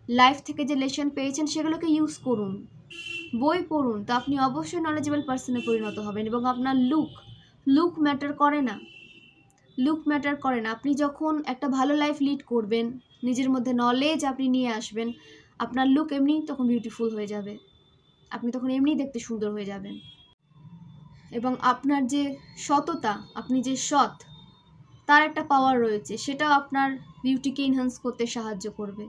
লাইফ থেকে যে লেসন পেয়েছেন সেগুলোকে ইউজ করুন, বই পড়ুন, তো আপনি অবশ্যই নলেজেবল পার্সনে পরিণত হবেন। এবং আপনার লুক ম্যাটার করে না, লুক ম্যাটার করে না। আপনি যখন একটা ভালো লাইফ লিড করবেন, নিজের মধ্যে নলেজ আপনি নিয়ে আসবেন, আপনার লুক এমনি তখন বিউটিফুল হয়ে যাবে, আপনি তখন এমনি দেখতে সুন্দর হয়ে যাবেন। এবং আপনার যে সততা, আপনি যে সৎ, তার একটা পাওয়ার রয়েছে, সেটাও আপনার বিউটিকে এনহ্যান্স করতে সাহায্য করবে।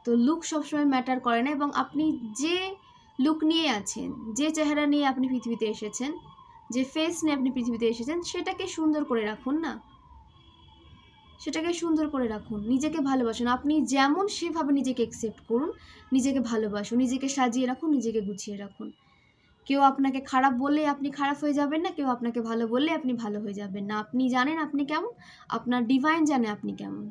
তো লুক সবসময় ম্যাটার করে না। এবং আপনি যে লুক নিয়ে আছেন, যে চেহারা নিয়ে আপনি পৃথিবীতে এসেছেন, যে ফেস নিয়ে আপনি পৃথিবীতে এসেছেন, সেটাকে সুন্দর করে রাখুন না, সেটাকে সুন্দর করে রাখুন। নিজেকে ভালোবাসুন, আপনি যেমন সেভাবে নিজেকে অ্যাকসেপ্ট করুন, নিজেকে ভালোবাসুন, নিজেকে সাজিয়ে রাখুন, নিজেকে গুছিয়ে রাখুন। কেউ আপনাকে খারাপ বললে আপনি খারাপ হয়ে যাবেন না, কেউ আপনাকে ভালো বললে আপনি ভালো হয়ে যাবেন না। আপনি জানেন আপনি কেমন, আপনার ডিভাইন জানে আপনি কেমন।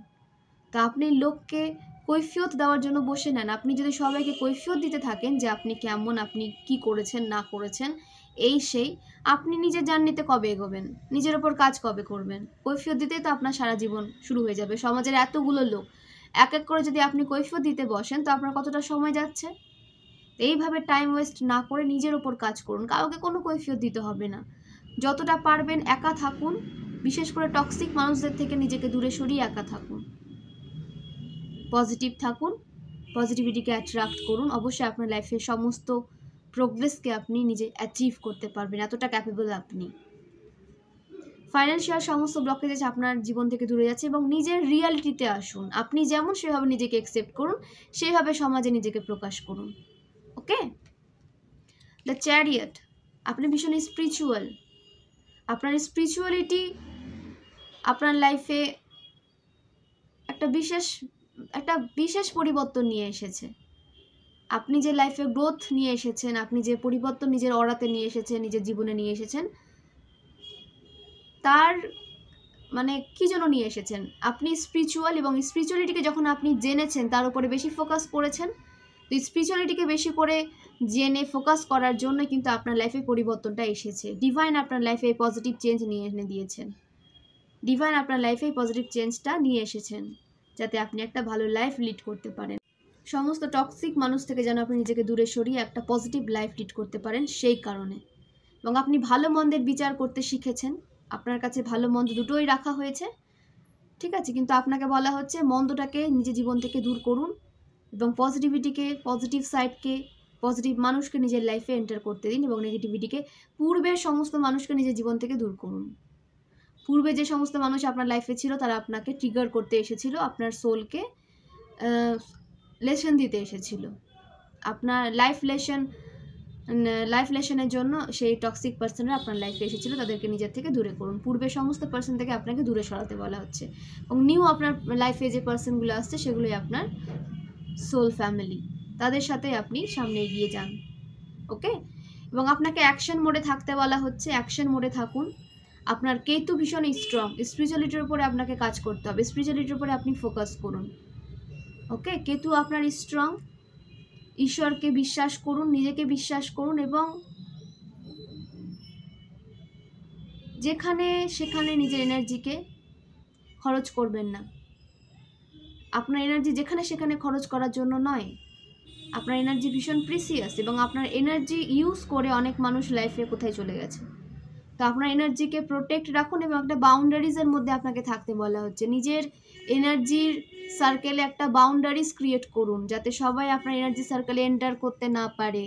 তা আপনি লোককে কৈফিয়ত দেওয়ার জন্য বসে নেন। আপনি যদি সবাইকে কৈফিয়ত দিতে থাকেন যে আপনি কেমন, আপনি কি করেছেন না করেছেন, এই সেই, আপনি নিজের জার্নিতে কবে এগোবেন, নিজের ওপর কাজ কবে করবেন? কৈফিয়ত দিতেই তো আপনার সারা জীবন শুরু হয়ে যাবে। সমাজের এতগুলো লোক, এক এক করে যদি আপনি কৈফিয়ত দিতে বসেন, তো আপনার কতটা সময় যাচ্ছে। এইভাবে টাইম ওয়েস্ট না করে নিজের ওপর কাজ করুন। কাউকে কোনো কৈফিয়ত দিতে হবে না। যতটা পারবেন একা থাকুন, বিশেষ করে টক্সিক মানুষদের থেকে নিজেকে দূরে সরিয়ে একা থাকুন, পজিটিভ থাকুন, পজিটিভিটিকে অ্যাট্রাক্ট করুন। অবশ্যই আপনার লাইফের সমস্ত প্রোগ্রেসকে আপনি নিজে অ্যাচিভ করতে পারবেন, এতটা ক্যাপেবল আপনি। ফাইন্যান্সিয়াল সমস্ত ব্লকেজ আপনার জীবন থেকে দূরে যাচ্ছে। এবং নিজের রিয়ালিটিতে আসুন, আপনি যেমন সেভাবে নিজেকে অ্যাকসেপ্ট করুন, সেইভাবে সমাজে নিজেকে প্রকাশ করুন। ওকে? দ্য চ্যারিয়ট, আপনি ভীষণ স্পিরিচুয়াল। আপনার স্পিরিচুয়ালিটি আপনার লাইফে একটা বিশেষ পরিবর্তন নিয়ে এসেছে। আপনি যে লাইফে গ্রোথ নিয়ে এসেছেন, আপনি যে পরিবর্তন নিজের অরাতে নিয়ে এসেছেন, নিজের জীবনে নিয়ে এসেছেন, তার মানে কি জন্য নিয়ে এসেছেন? আপনি স্পিরিচুয়াল, এবং স্পিরিচুয়ালিটিকে যখন আপনি জেনেছেন, তার উপরে বেশি ফোকাস করেছেন। তো স্পিরিচুয়ালিটিকে বেশি করে জেনে ফোকাস করার জন্য কিন্তু আপনার লাইফে পরিবর্তনটা এসেছে। ডিভাইন আপনার লাইফে এই পজিটিভ চেঞ্জ নিয়ে এনে দিয়েছেন। ডিভাইন আপনার লাইফে এই পজিটিভ চেঞ্জটা নিয়ে এসেছেন, যাতে আপনি একটা ভালো লাইফ লিড করতে পারেন। সমস্ত টক্সিক মানুষ থেকে যেন আপনি নিজেকে দূরে সরিয়ে একটা পজিটিভ লাইফ লিড করতে পারেন, সেই কারণে। এবং আপনি ভালো মন্দের বিচার করতে শিখেছেন, আপনার কাছে ভালো মন্দ দুটোই রাখা হয়েছে, ঠিক আছে? কিন্তু আপনাকে বলা হচ্ছে মন্দটাকে নিজের জীবন থেকে দূর করুন, এবং পজিটিভিটিকে, পজিটিভ সাইডকে, পজিটিভ মানুষকে নিজের লাইফে এন্টার করতে দিন, এবং নেগেটিভিটিকে, পূর্বের সমস্ত মানুষকে নিজের জীবন থেকে দূর করুন। পূর্বে যে সমস্ত মানুষ আপনার লাইফে ছিল, তারা আপনাকে ট্রিগার করতে এসেছিল, আপনার সোলকে লেসন দিতে এসেছিল। আপনার লাইফ লেসনের জন্য সেই টক্সিক পার্সনরা আপনার লাইফে এসেছিল, তাদেরকে নিজের থেকে দূরে করুন। পূর্বের সমস্ত পার্সন থেকে আপনাকে দূরে সরাতে বলা হচ্ছে। এবং নিউ আপনার লাইফে যে পার্সনগুলো আসছে, সেগুলোই আপনার সোল ফ্যামিলি, তাদের সাথে আপনি সামনে এগিয়ে যান। ওকে? এবং আপনাকে অ্যাকশন মোডে থাকতে বলা হচ্ছে, অ্যাকশন মোডে থাকুন। আপনার কেতু ভীষণ স্ট্রং, স্পিরিচুয়ালিটির উপরে আপনাকে কাজ করতে হবে, স্পিরিচুয়ালিটির উপরে আপনি ফোকাস করুন। ওকে? কেতু আপনার স্ট্রং, ঈশ্বরকে বিশ্বাস করুন, নিজেকে বিশ্বাস করুন, এবং যেখানে সেখানে নিজের এনার্জিকে খরচ করবেন না। আপনার এনার্জি যেখানে সেখানে খরচ করার জন্য নয়। আপনার এনার্জি ভীষণ প্রিসিয়াস, এবং আপনার এনার্জি ইউজ করে অনেক মানুষ লাইফে কোথায় চলে গেছে। তো আপনার এনার্জিকে প্রোটেক্ট রাখুন, এবং একটা বাউন্ডারিজের মধ্যে আপনাকে থাকতে বলা হচ্ছে। নিজের এনার্জির সার্কেলে একটা বাউন্ডারিজ ক্রিয়েট করুন, যাতে সবাই আপনার এনার্জি সার্কেলে এন্টার করতে না পারে।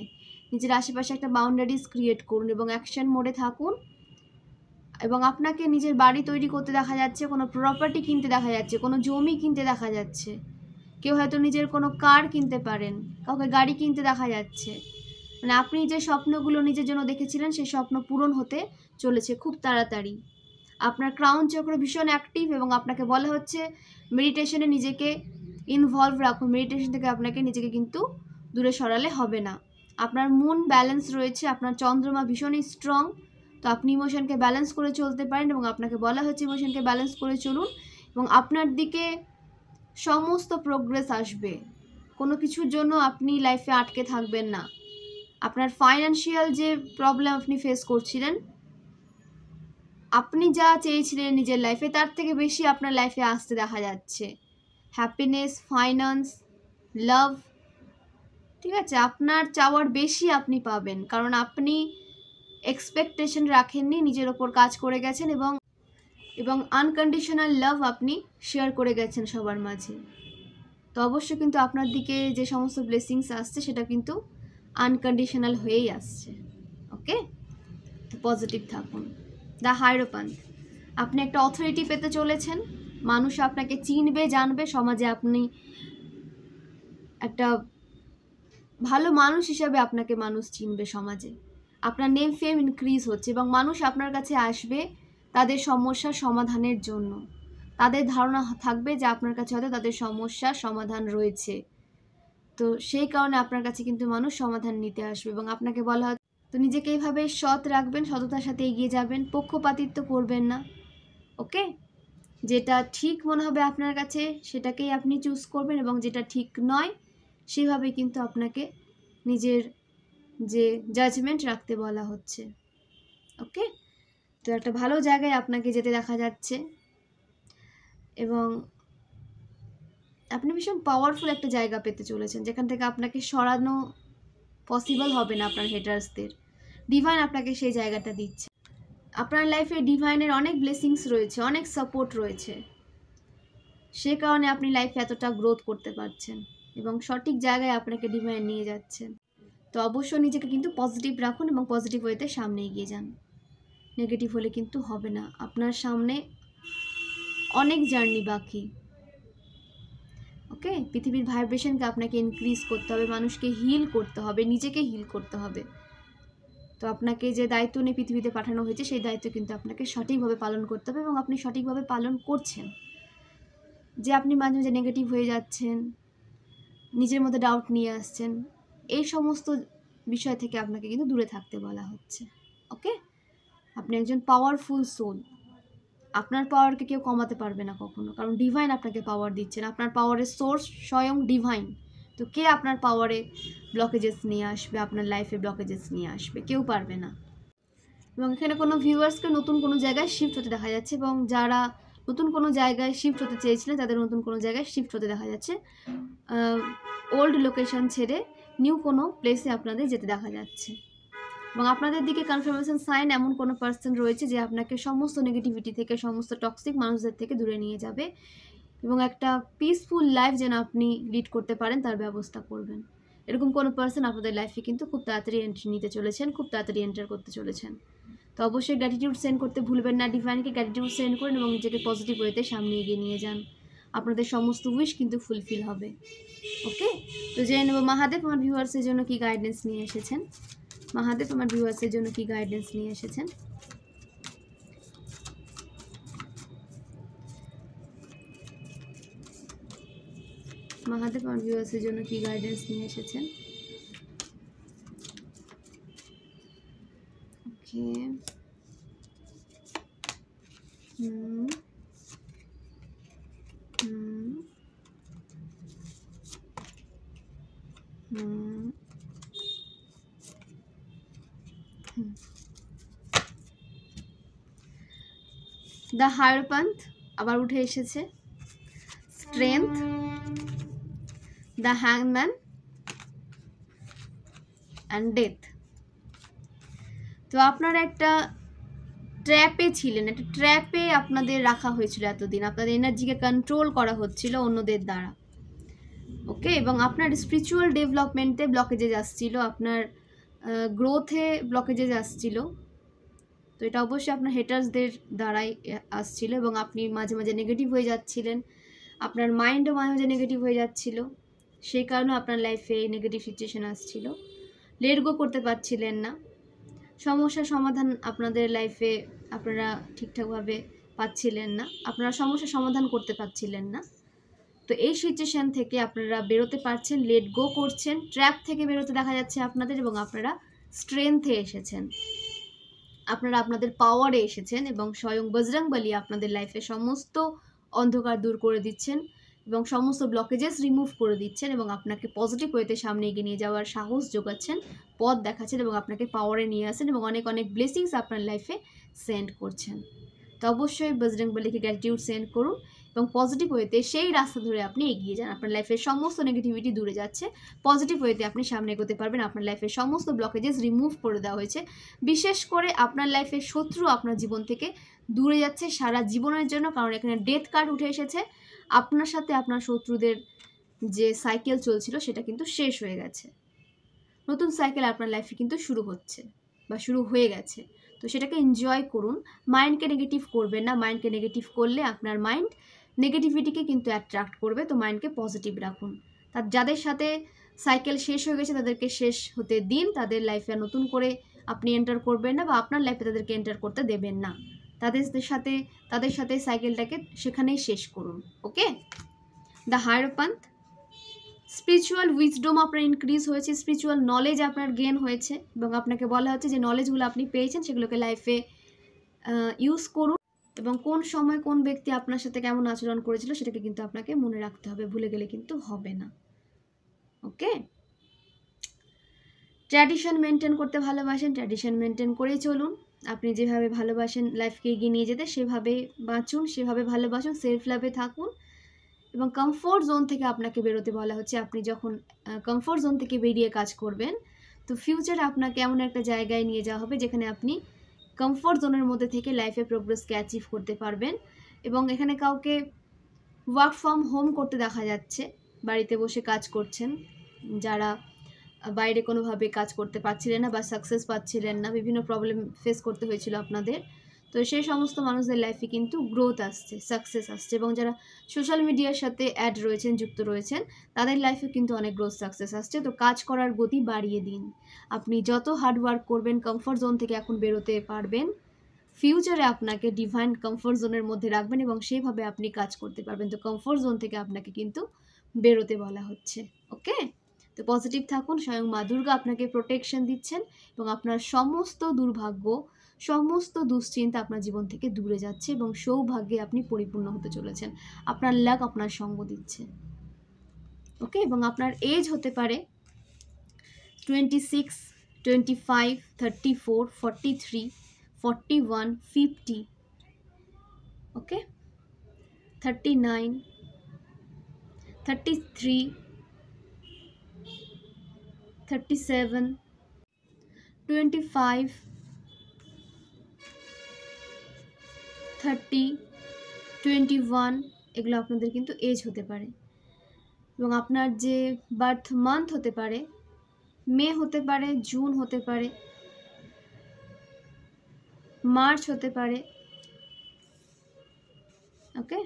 নিজের আশেপাশে একটা বাউন্ডারিজ ক্রিয়েট করুন, এবং অ্যাকশন মোডে থাকুন, এবং আপনাকে নিজের বাড়ি তৈরি করতে দেখা যাচ্ছে, কোনো প্রপার্টি কিনতে দেখা যাচ্ছে, কোনো জমি কিনতে দেখা যাচ্ছে, কেউ হয়তো নিজের কোনো কার কিনতে পারেন, কাউকে গাড়ি কিনতে দেখা যাচ্ছে। মানে আপনি যে স্বপ্নগুলো নিজের জন্য দেখেছিলেন সেই স্বপ্ন পূরণ হতে চলেছে খুব তাড়াতাড়ি। আপনার ক্রাউন চক্র ভীষণ অ্যাক্টিভ এবং আপনাকে বলা হচ্ছে মেডিটেশনে নিজেকে ইনভলভ রাখুন। মেডিটেশন থেকে আপনাকে নিজেকে কিন্তু দূরে সরালে হবে না। আপনার মুন ব্যালেন্স রয়েছে, আপনার চন্দ্রমা ভীষণই স্ট্রং, তো আপনি ইমোশনকে ব্যালেন্স করে চলতে পারেন এবং আপনাকে বলা হচ্ছে ইমোশনকে ব্যালেন্স করে চলুন এবং আপনার দিকে সমস্ত প্রোগ্রেস আসবে। কোনো কিছুর জন্য আপনি লাইফে আটকে থাকবেন না। আপনার ফাইন্যান্সিয়াল যে প্রবলেম আপনি ফেস করছিলেন, আপনি যা চেয়েছিলেন নিজের লাইফে তার থেকে বেশি আপনার লাইফে আসতে দেখা যাচ্ছে। হ্যাপিনেস, ফাইন্যান্স, লাভ, ঠিক আছে, আপনার চাওয়ার বেশি আপনি পাবেন, কারণ আপনি এক্সপেকটেশন রাখেননি, নিজের ওপর কাজ করে গেছেন এবং আনকন্ডিশনাল লাভ আপনি শেয়ার করে গেছেন সবার মাঝে। তো অবশ্যই কিন্তু আপনার দিকে যে সমস্ত ব্লেসিংস আসছে সেটা কিন্তু আনকন্ডিশনাল হয়েই আসছে। ওকে, তো পজিটিভ থাকুন। দ্য হাইরোপ্যান্থ, আপনি একটা অথরিটি পেতে চলেছেন, মানুষ আপনাকে চিনবে, জানবে, সমাজে আপনি একটা ভালো মানুষ হিসাবে আপনাকে মানুষ চিনবে সমাজে। আপনার নেম ফেম ইনক্রিজ হচ্ছে এবং মানুষ আপনার কাছে আসবে তাদের সমস্যার সমাধানের জন্য। তাদের ধারণা থাকবে যে আপনার কাছে হয়তো তাদের সমস্যার সমাধান রয়েছে, তো সেই কারণে আপনার কাছে কিন্তু মানুষ সমাধান নিতে আসবে এবং আপনাকে বলা হয় তো নিজেকে এইভাবে সৎ রাখবেন, সততার সাথে এগিয়ে যাবেন, পক্ষপাতিত্ব করবেন না। ওকে, যেটা ঠিক মনে হবে আপনার কাছে সেটাকেই আপনি চুজ করবেন এবং যেটা ঠিক নয় সেভাবে কিন্তু আপনাকে নিজের যে জাজমেন্ট রাখতে বলা হচ্ছে। ওকে, তো একটা ভালো জায়গায় আপনাকে যেতে দেখা যাচ্ছে এবং আপনি ভীষণ পাওয়ারফুল একটা জায়গা পেতে চলেছেন যেখান থেকে আপনাকে সরানো পসিবল হবে না আপনার হেটার্সদের। ডিভাইন আপনাকে সেই জায়গাটা দিচ্ছে। আপনার লাইফে ডিভাইনের অনেক ব্লেসিংস রয়েছে, অনেক সাপোর্ট রয়েছে, সে কারণে আপনি লাইফে এতটা গ্রোথ করতে পারছেন এবং সঠিক জায়গায় আপনাকে ডিভাইন নিয়ে যাচ্ছেন। তো অবশ্যই নিজেকে কিন্তু পজিটিভ রাখুন এবং পজিটিভ ওয়েতে সামনে এগিয়ে যান। নেগেটিভ হলে কিন্তু হবে না, আপনার সামনে অনেক জার্নি বাকি। ওকে, পৃথিবীর ভাইব্রেশনকে আপনাকে ইনক্রিজ করতে হবে, মানুষকে হিল করতে হবে, নিজেকে হিল করতে হবে। তো আপনাকে যে দায়িত্ব নিয়ে পৃথিবীতে পাঠানো হয়েছে সেই দায়িত্ব কিন্তু আপনাকে সঠিকভাবে পালন করতে হবে এবং আপনি সঠিকভাবে পালন করছেন। যে আপনি মাঝে মাঝে নেগেটিভ হয়ে যাচ্ছেন, নিজের মধ্যে ডাউট নিয়ে আসছেন, এই সমস্ত বিষয় থেকে আপনাকে কিন্তু দূরে থাকতে বলা হচ্ছে। ওকে, আপনি একজন পাওয়ারফুল সোল, আপনার পাওয়ারকে কেউ কমাতে পারবে না কখনো, কারণ ডিভাইন আপনাকে পাওয়ার দিচ্ছেন। আপনার পাওয়ারের সোর্স স্বয়ং ডিভাইন। তো কে আপনার পাওয়ারে ব্লকেজেস নিয়ে আসবে, আপনার লাইফে ব্লকেজেস নিয়ে আসবে? কেউ পারবে না। এবং এখানে কোনো ভিউয়ার্সকে নতুন কোনো জায়গায় শিফট হতে দেখা যাচ্ছে এবং যারা নতুন কোনো জায়গায় শিফট হতে চেয়েছিলেন তাদের নতুন কোনো জায়গায় শিফট হতে দেখা যাচ্ছে। ওল্ড লোকেশন ছেড়ে নিউ কোনো প্লেসে আপনাদের যেতে দেখা যাচ্ছে এবং আপনাদের দিকে কনফার্মেশন সাইন এমন কোনো পার্সন রয়েছে যে আপনাকে সমস্ত নেগেটিভিটি থেকে, সমস্ত টক্সিক মানুষদের থেকে দূরে নিয়ে যাবে এবং একটা পিসফুল লাইফ যেন আপনি লিড করতে পারেন তার ব্যবস্থা করবেন। এরকম কোনো পার্সন আপনাদের লাইফে কিন্তু খুব তাড়াতাড়ি এন্ট্রি নিতে চলেছেন, খুব তাড়াতাড়ি এন্টার করতে চলেছেন। তো অবশ্যই গ্র্যাটিটিউড সেন্ড করতে ভুলবেন না। ডিভাইনকে গ্র্যাটিটিউড সেন্ড করুন এবং নিজেকে পজিটিভ ওয়েতে সামনে এগিয়ে নিয়ে যান। আপনাদের সমস্ত উইশ কিন্তু ফুলফিল হবে। ওকে, তো জেনে নেব মহাদেব আমার ভিউয়ার্সের জন্য কি গাইডেন্স নিয়ে এসেছেন। মহাদেব আমার ভিউয়ার্সের জন্য কি গাইডেন্স নিয়ে এসেছেন। মহাদেব আমার ভিউয়ার্সের জন্য কি গাইডেন্স নিয়ে এসেছেন। ওকে, দ্য হায়ারপ্যান্থ আবার উঠে এসেছে। স্ট্রেংথ, দ্য হ্যাংম্যান অ্যান্ড ডেথ। তো আপনারা একটা ট্র্যাপে ছিলেন, একটা ট্র্যাপে আপনাদের রাখা হয়েছিল এতদিন, আপনাদের এনার্জিকে কন্ট্রোল করা হচ্ছিল অন্যদের দ্বারা। ওকে, এবং আপনার স্পিরিচুয়াল ডেভেলপমেন্টে ব্লকেজেস আসছিল, আপনার গ্রোথে ব্লকেজেস আসছিল। তো এটা অবশ্যই আপনার হেটার্সদের দ্বারাই আসছিল এবং আপনি মাঝে মাঝে নেগেটিভ হয়ে যাচ্ছিলেন, আপনার মাইন্ডও মাঝে মাঝে নেগেটিভ হয়ে যাচ্ছিল, সেই কারণে আপনার লাইফে এই নেগেটিভ সিচুয়েশন আসছিল। লেট গো করতে পারছিলেন না, সমস্যার সমাধান আপনাদের লাইফে আপনারা ঠিকঠাকভাবে পাচ্ছিলেন না, আপনারা সমস্যার সমাধান করতে পারছিলেন না। তো এই সিচুয়েশান থেকে আপনারা বেরোতে পারছেন, লেট গো করছেন, ট্র্যাপ থেকে বেরোতে দেখা যাচ্ছে আপনাদের, এবং আপনারা স্ট্রেংথে এসেছেন, আপনারা আপনাদের পাওয়ারে এসেছেন, এবং স্বয়ং বজরংবলী আপনাদের লাইফে সমস্ত অন্ধকার দূর করে দিচ্ছেন এবং সমস্ত ব্লকেজেস রিমুভ করে দিচ্ছেন এবং আপনাকে পজিটিভ ওয়েতে সামনে এগিয়ে নিয়ে যাওয়ার সাহস যোগাচ্ছেন, পথ দেখাচ্ছেন এবং আপনাকে পাওয়ারে নিয়ে আসেন এবং অনেক অনেক ব্লেসিংস আপনার লাইফে সেন্ড করছেন। তো অবশ্যই বজরংবলীকে গ্র্যাটিটিউড সেন্ড করুন এবং পজিটিভ ওয়েতে সেই রাস্তা ধরে আপনি এগিয়ে যান। আপনার লাইফের সমস্ত নেগেটিভিটি দূরে যাচ্ছে, পজিটিভ ওয়েতে আপনি সামনে এগোতে পারবেন। আপনার লাইফের সমস্ত ব্লকেজেস রিমুভ করে দেওয়া হয়েছে, বিশেষ করে আপনার লাইফের শত্রু আপনার জীবন থেকে দূরে যাচ্ছে সারা জীবনের জন্য, কারণ এখানে ডেথ কার্ড উঠে এসেছে। আপনার সাথে আপনার শত্রুদের যে সাইকেল চলছিল সেটা কিন্তু শেষ হয়ে গেছে, নতুন সাইকেল আপনার লাইফে কিন্তু শুরু হচ্ছে বা শুরু হয়ে গেছে। তো সেটাকে এনজয় করুন, মাইন্ডকে নেগেটিভ করবেন না, মাইন্ডকে নেগেটিভ করলে আপনার মাইন্ড নেগেটিভিটিকে কিন্তু অ্যাট্রাক্ট করবে। তো মাইন্ডকে পজিটিভ রাখুন, তার যাদের সাথে সাইকেল শেষ হয়ে গেছে তাদেরকে শেষ হতে দিন, তাদের লাইফে নতুন করে আপনি এন্টার করবেন না বা আপনার লাইফে তাদেরকে এন্টার করতে দেবেন না, তাদের সাথে সাইকেলটাকে সেখানেই শেষ করুন। ওকে, দ্য হায়ারোপ্যান্থ, স্পিরিচুয়াল উইজডম আপনার ইনক্রিজ হয়েছে, স্পিরিচুয়াল নলেজ আপনার গেন হয়েছে এবং আপনাকে বলা হচ্ছে যে নলেজগুলো আপনি পেয়েছেন সেগুলোকে লাইফে ইউজ করুন এবং কোন সময় কোন ব্যক্তি আপনার সাথে কেমন আচরণ করেছিল সেটাকে কিন্তু আপনাকে মনে রাখতে হবে, ভুলে গেলে কিন্তু হবে না। ওকে, ট্র্যাডিশন মেনটেন করতে ভালোবাসেন, ট্র্যাডিশন মেনটেন করেই চলুন। আপনি যেভাবে ভালোবাসেন লাইফকে এগিয়ে নিয়ে যেতে সেভাবে বাঁচুন, সেভাবে ভালোবাসুন, সেলফ লাভে থাকুন এবং কমফোর্ট জোন থেকে আপনাকে বেরোতে বলা হচ্ছে। আপনি যখন কমফোর্ট জোন থেকে বেরিয়ে কাজ করবেন তো ফিউচারে আপনাকে এমন একটা জায়গায় নিয়ে যাওয়া হবে যেখানে আপনি কমফোর্ট জোনের মধ্যে থেকে লাইফে প্রোগ্রেসকে অ্যাচিভ করতে পারবেন। এবং এখানে কাউকে ওয়ার্ক ফ্রম হোম করতে দেখা যাচ্ছে, বাড়িতে বসে কাজ করছেন, যারা বাইরে কোনোভাবে কাজ করতে পারছিলেন না বা সাকসেস পাচ্ছিলেন না, বিভিন্ন প্রবলেম ফেস করতে হয়েছিল আপনাদের। তো সেই সমস্ত মানুষদের লাইফে কিন্তু গ্রোথ আসছে, সাকসেস আসছে এবং যারা সোশ্যাল মিডিয়ার সাথে অ্যাড রয়েছেন, যুক্ত রয়েছেন, তাদের লাইফে কিন্তু অনেক গ্রোথ সাকসেস আসছে। তো কাজ করার গতি বাড়িয়ে দিন, আপনি যত হার্ড ওয়ার্ক করবেন কমফোর্ট জোন থেকে এখন বেরোতে পারবেন, ফিউচারে আপনাকে ডিভাইন কমফোর্ট জোনের মধ্যে রাখবেন এবং সেইভাবে আপনি কাজ করতে পারবেন। তো কমফোর্ট জোন থেকে আপনাকে কিন্তু বেরোতে বলা হচ্ছে। ওকে, তো পজিটিভ থাকুন, স্বয়ং মা দুর্গা আপনাকে প্রোটেকশন দিচ্ছেন এবং আপনার সমস্ত দুর্ভাগ্য, সমস্ত দুশ্চিন্তা আপনার জীবন থেকে দূরে যাচ্ছে এবং সৌভাগ্যে আপনি পরিপূর্ণ হতে চলেছেন। আপনার লাক আপনার সঙ্গ দিচ্ছে। ওকে, এবং আপনার এজ হতে পারে 26, 25, 34, 43, 41, 50, ওকে, 39, 33, 37, 25, 30, 21 এগুলো আপনাদের কিন্তু এজ হতে পারে। এবং আপনার যে বার্থ মান্থ হতে পারে মে হতে পারে, জুন হতে পারে, মার্চ হতে পারে, ওকে,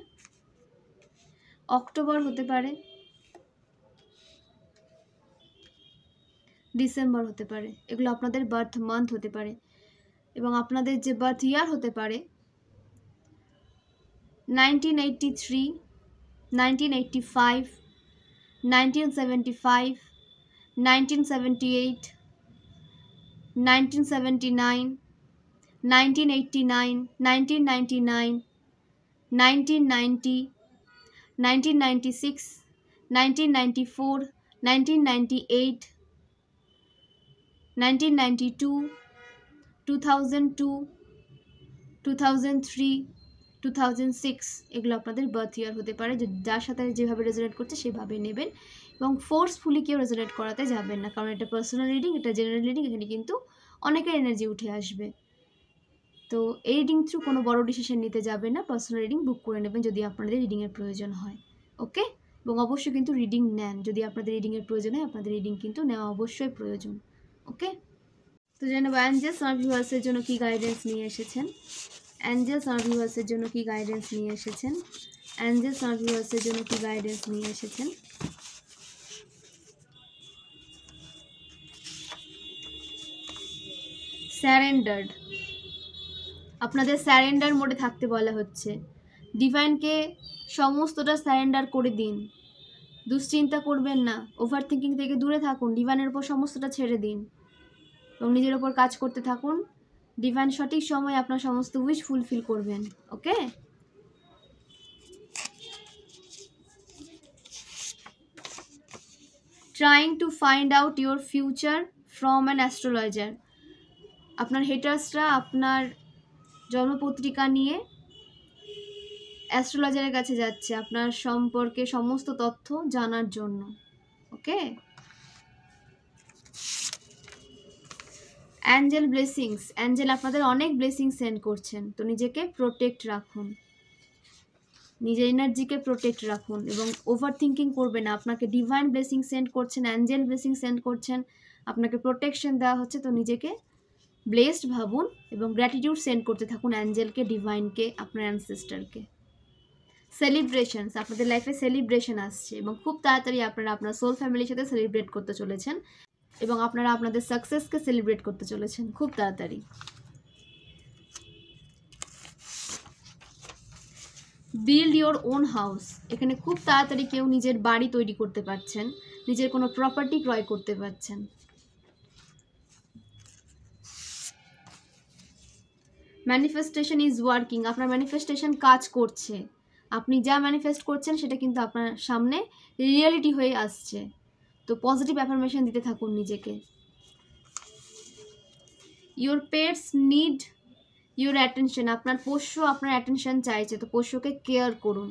অক্টোবর হতে পারে, ডিসেম্বর হতে পারে, এগুলো আপনাদের বার্থ মান্থ হতে পারে। এবং আপনাদের যে বার্থ ইয়ার হতে পারে 1983, 1985, 1975, 1978, 1979, 1989, 1999, 1990, 1996, 1994, 1998, 1992, 2002, 2003, 2006 এগুলো আপনাদের বার্থ ইয়ার হতে পারে। যার সাথে যেভাবে রেজোনেট করছে সেভাবে নেবেন এবং ফোর্সফুলি কেউ রেজোনেট করাতে যাবেন না, কারণ এটা পার্সোনাল রিডিং, এটা জেনারেল রিডিং, এখানে কিন্তু অনেকের এনার্জি উঠে আসবে। তো এই রিডিং থ্রু কোনো বড় ডিসিশন নিতে যাবেন না, পার্সোনাল রিডিং বুক করে নেবেন যদি আপনাদের রিডিংয়ের প্রয়োজন হয়। ওকে, এবং অবশ্যই কিন্তু রিডিং নেন, যদি আপনাদের রিডিংয়ের প্রয়োজন হয় আপনাদের রিডিং কিন্তু নেওয়া অবশ্যই প্রয়োজন। ওকে। তো জানাবো অ্যাঞ্জেলস আমার ভিউয়ার্সের জন্য কি গাইডেন্স নিয়ে এসেছেন। অ্যাঞ্জেলস আমার ভিউয়ার্সের জন্য কি গাইডেন্স নিয়ে এসেছেন। অ্যাঞ্জেলস আমার ভিউয়ার্সের জন্য কি গাইডেন্স নিয়ে এসেছেন। স্যারেন্ডার্ড, আপনাদের স্যারেন্ডার মোডে থাকতে বলা হচ্ছে। ডিভাইনকে সমস্তটা স্যারেন্ডার করে দিন, দুশ্চিন্তা করবেন না, ওভার থিঙ্কিং থেকে দূরে থাকুন, ডিভাইনের ওপর সমস্তটা ছেড়ে দিন এবং নিজের ওপর কাজ করতে থাকুন। ডিভাইন সঠিক সময়ে আপনার সমস্ত উইশ ফুলফিল করবেন। Okay, trying to find out your future from an astrologer. আপনার হেটার্সরা আপনার জন্মপত্রিকা নিয়ে অ্যাস্ট্রোলজারের কাছে যাচ্ছে আপনার সম্পর্কে সমস্ত তথ্য জানার জন্য। ওকে, অ্যাঞ্জেল ব্লেসিংস, অ্যাঞ্জেল আপনাদের অনেক ব্লেসিং সেন্ড করছেন। তো নিজেকে প্রোটেক্ট রাখুন, নিজের এনার্জিকে প্রোটেক্ট রাখুন এবং ওভার থিঙ্কিং করবেন না। আপনাকে ডিভাইন ব্লেসিং সেন্ড করছেন, অ্যাঞ্জেল ব্লেসিং সেন্ড করছেন, আপনাকে প্রোটেকশন দেওয়া হচ্ছে। তো নিজেকে ব্লেসড ভাবুন এবং গ্র্যাটিটিউড সেন্ড করতে থাকুন অ্যাঞ্জেলকে, ডিভাইনকে, আপনার অ্যানসেস্টারকে। সেলিব্রেশনস, আপনাদের লাইফে সেলিব্রেশন আসছে এবং খুব তাড়াতাড়ি আপনারা আপনার সোল ফ্যামিলির সাথে সেলিব্রেট করতে চলেছেন এবং আপনারা আপনাদের সাকসেসকে সেলিব্রেট করতে চলেছেন খুব তাড়াতাড়ি। বিল্ড ইয়োর ওন হাউস, এখানে খুব তাড়াতাড়ি কেউ নিজের বাড়ি তৈরি করতে পারছেন, নিজের কোনো প্রপার্টি ক্রয় করতে পারছেন। ম্যানিফেস্টেশন ইজ ওয়ার্কিং, আপনার ম্যানিফেস্টেশন কাজ করছে। আপনি যা ম্যানিফেস্ট করছেন সেটা কিন্তু আপনার সামনে রিয়েলিটি হয়ে আসছে। তো পজিটিভ অ্যাফার্মেশন দিতে থাকুন নিজেকে। Your pets need your attention, আপনার পোষ্য আপনার অ্যাটেনশন চাইছে। তো পোষ্যকে কেয়ার করুন।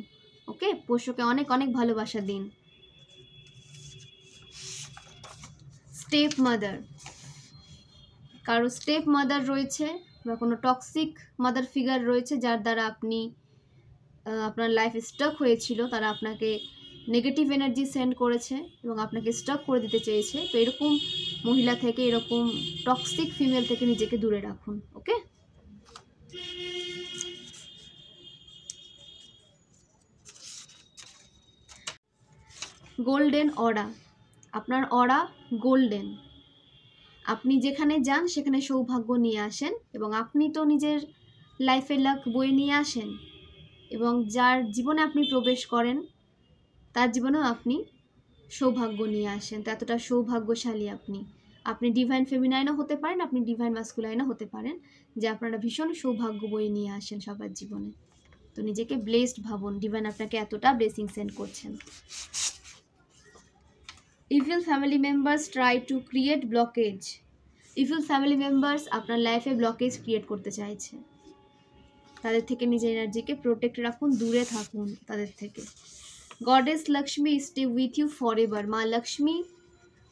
ওকে, পোষ্যকে অনেক অনেক ভালোবাসা দিন। স্টেপ মাদার, কারো স্টেপ মাদার রয়েছে বা কোনো টক্সিক মাদার ফিগার রয়েছে যার দ্বারা আপনি আপনার লাইফ স্টাক হয়েছিল, তারা আপনাকে নেগেটিভ এনার্জি সেন্ড করেছে এবং আপনাকে স্টাক করে দিতে চেয়েছে। তো এরকম মহিলা থেকে, এরকম টক্সিক ফিমেল থেকে নিজেকে দূরে রাখুন। ওকে, গোল্ডেন অরা, আপনার অরা গোল্ডেন। আপনি যেখানে যান সেখানে সৌভাগ্য নিয়ে আসেন এবং আপনি তো নিজের লাইফের লাক বয়ে নিয়ে আসেন এবং যার জীবনে আপনি প্রবেশ করেন তার জীবনেও আপনি সৌভাগ্য নিয়ে আসেন। তো এতটা সৌভাগ্যশালী আপনি। আপনি ডিভাইন ফেমিনাইনও হতে পারেন, আপনি ডিভাইন মাস্কুলাইনও হতে পারেন, যে আপনারা ভীষণ সৌভাগ্য বয়ে নিয়ে আসেন সবার জীবনে। তো নিজেকে ব্লেসড ভাবুন, ডিভাইন আপনাকে এতটা ব্লেসিং সেন্ড করছেন। Evil family members try to create blockage, evil family members আপনার লাইফে ব্লকেজ ক্রিয়েট করতে চাইছে। তাদের থেকে নিজের এনার্জিকে প্রোটেক্ট রাখুন, দূরে থাকুন তাদের থেকে। Goddess Lakshmi stay with you forever, মা লক্ষ্মী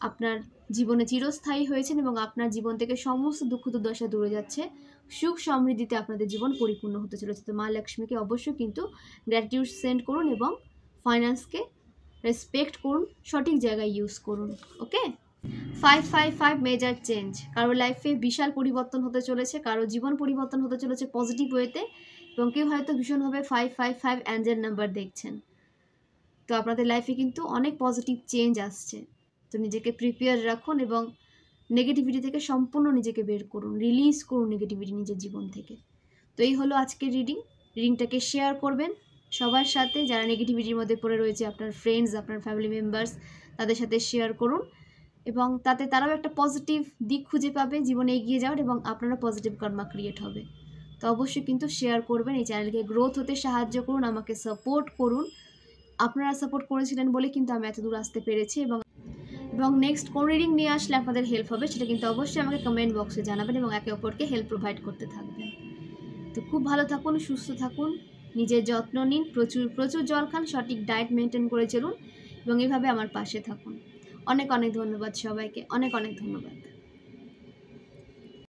আপনার জীবনে চিরস্থায়ী হয়েছেন এবং আপনার জীবন থেকে সমস্ত দুঃখ দুর্দশা দূরে যাচ্ছে। সুখ সমৃদ্ধিতে আপনাদের জীবন পরিপূর্ণ হতে চলেছে। তো মা লক্ষ্মীকে অবশ্যই কিন্তু গ্র্যাটিটিউড সেন্ড করুন এবং ফাইন্যান্সকে রেসপেক্ট করুন, সঠিক জায়গায় ইউজ করুন। ওকে, 555 মেজার চেঞ্জ, কারো লাইফে বিশাল পরিবর্তন হতে চলেছে, কারো জীবন পরিবর্তন হতে চলেছে পজিটিভ ওয়েতে এবং কেউ হয়তো ভীষণভাবে 555 অ্যাঞ্জেল নাম্বার দেখছেন। তো আপনাদের লাইফে কিন্তু অনেক পজিটিভ চেঞ্জ আসছে। তো নিজেকে প্রিপেয়ার রাখুন এবং নেগেটিভিটি থেকে সম্পূর্ণ নিজেকে বের করুন, রিলিজ করুন নেগেটিভিটি নিজের জীবন থেকে। তো এই হলো আজকের রিডিং। রিডিংটাকে শেয়ার করবেন সবার সাথে, যারা নেগেটিভিটির মধ্যে পড়ে রয়েছে, আপনার ফ্রেন্ডস, আপনার ফ্যামিলি মেম্বার্স, তাদের সাথে শেয়ার করুন এবং তাতে তারাও একটা পজিটিভ দিক খুঁজে পাবে জীবনে এগিয়ে যাওয়ার এবং আপনারা পজিটিভ কর্মা ক্রিয়েট হবে। তো অবশ্যই কিন্তু শেয়ার করবেন, এই চ্যানেলকে গ্রোথ হতে সাহায্য করুন, আমাকে সাপোর্ট করুন। আপনারা সাপোর্ট করেছিলেন বলে কিন্তু আমি এত দূর আসতে পেরেছি এবং নেক্সট কোন রিডিং নিয়ে আসলে আপনাদের হেল্প হবে সেটা কিন্তু অবশ্যই আমাকে কমেন্ট বক্সে জানাবেন এবং একে অপরকে হেল্প প্রোভাইড করতে থাকবেন। তো খুব ভালো থাকুন, সুস্থ থাকুন, নিজের যত্ন নিন, প্রচুর জল খান, সঠিক ডায়েট মেনটেন করে চলুন এবং এভাবে আমার পাশে থাকুন। অনেক অনেক ধন্যবাদ সবাইকে, অনেক অনেক ধন্যবাদ।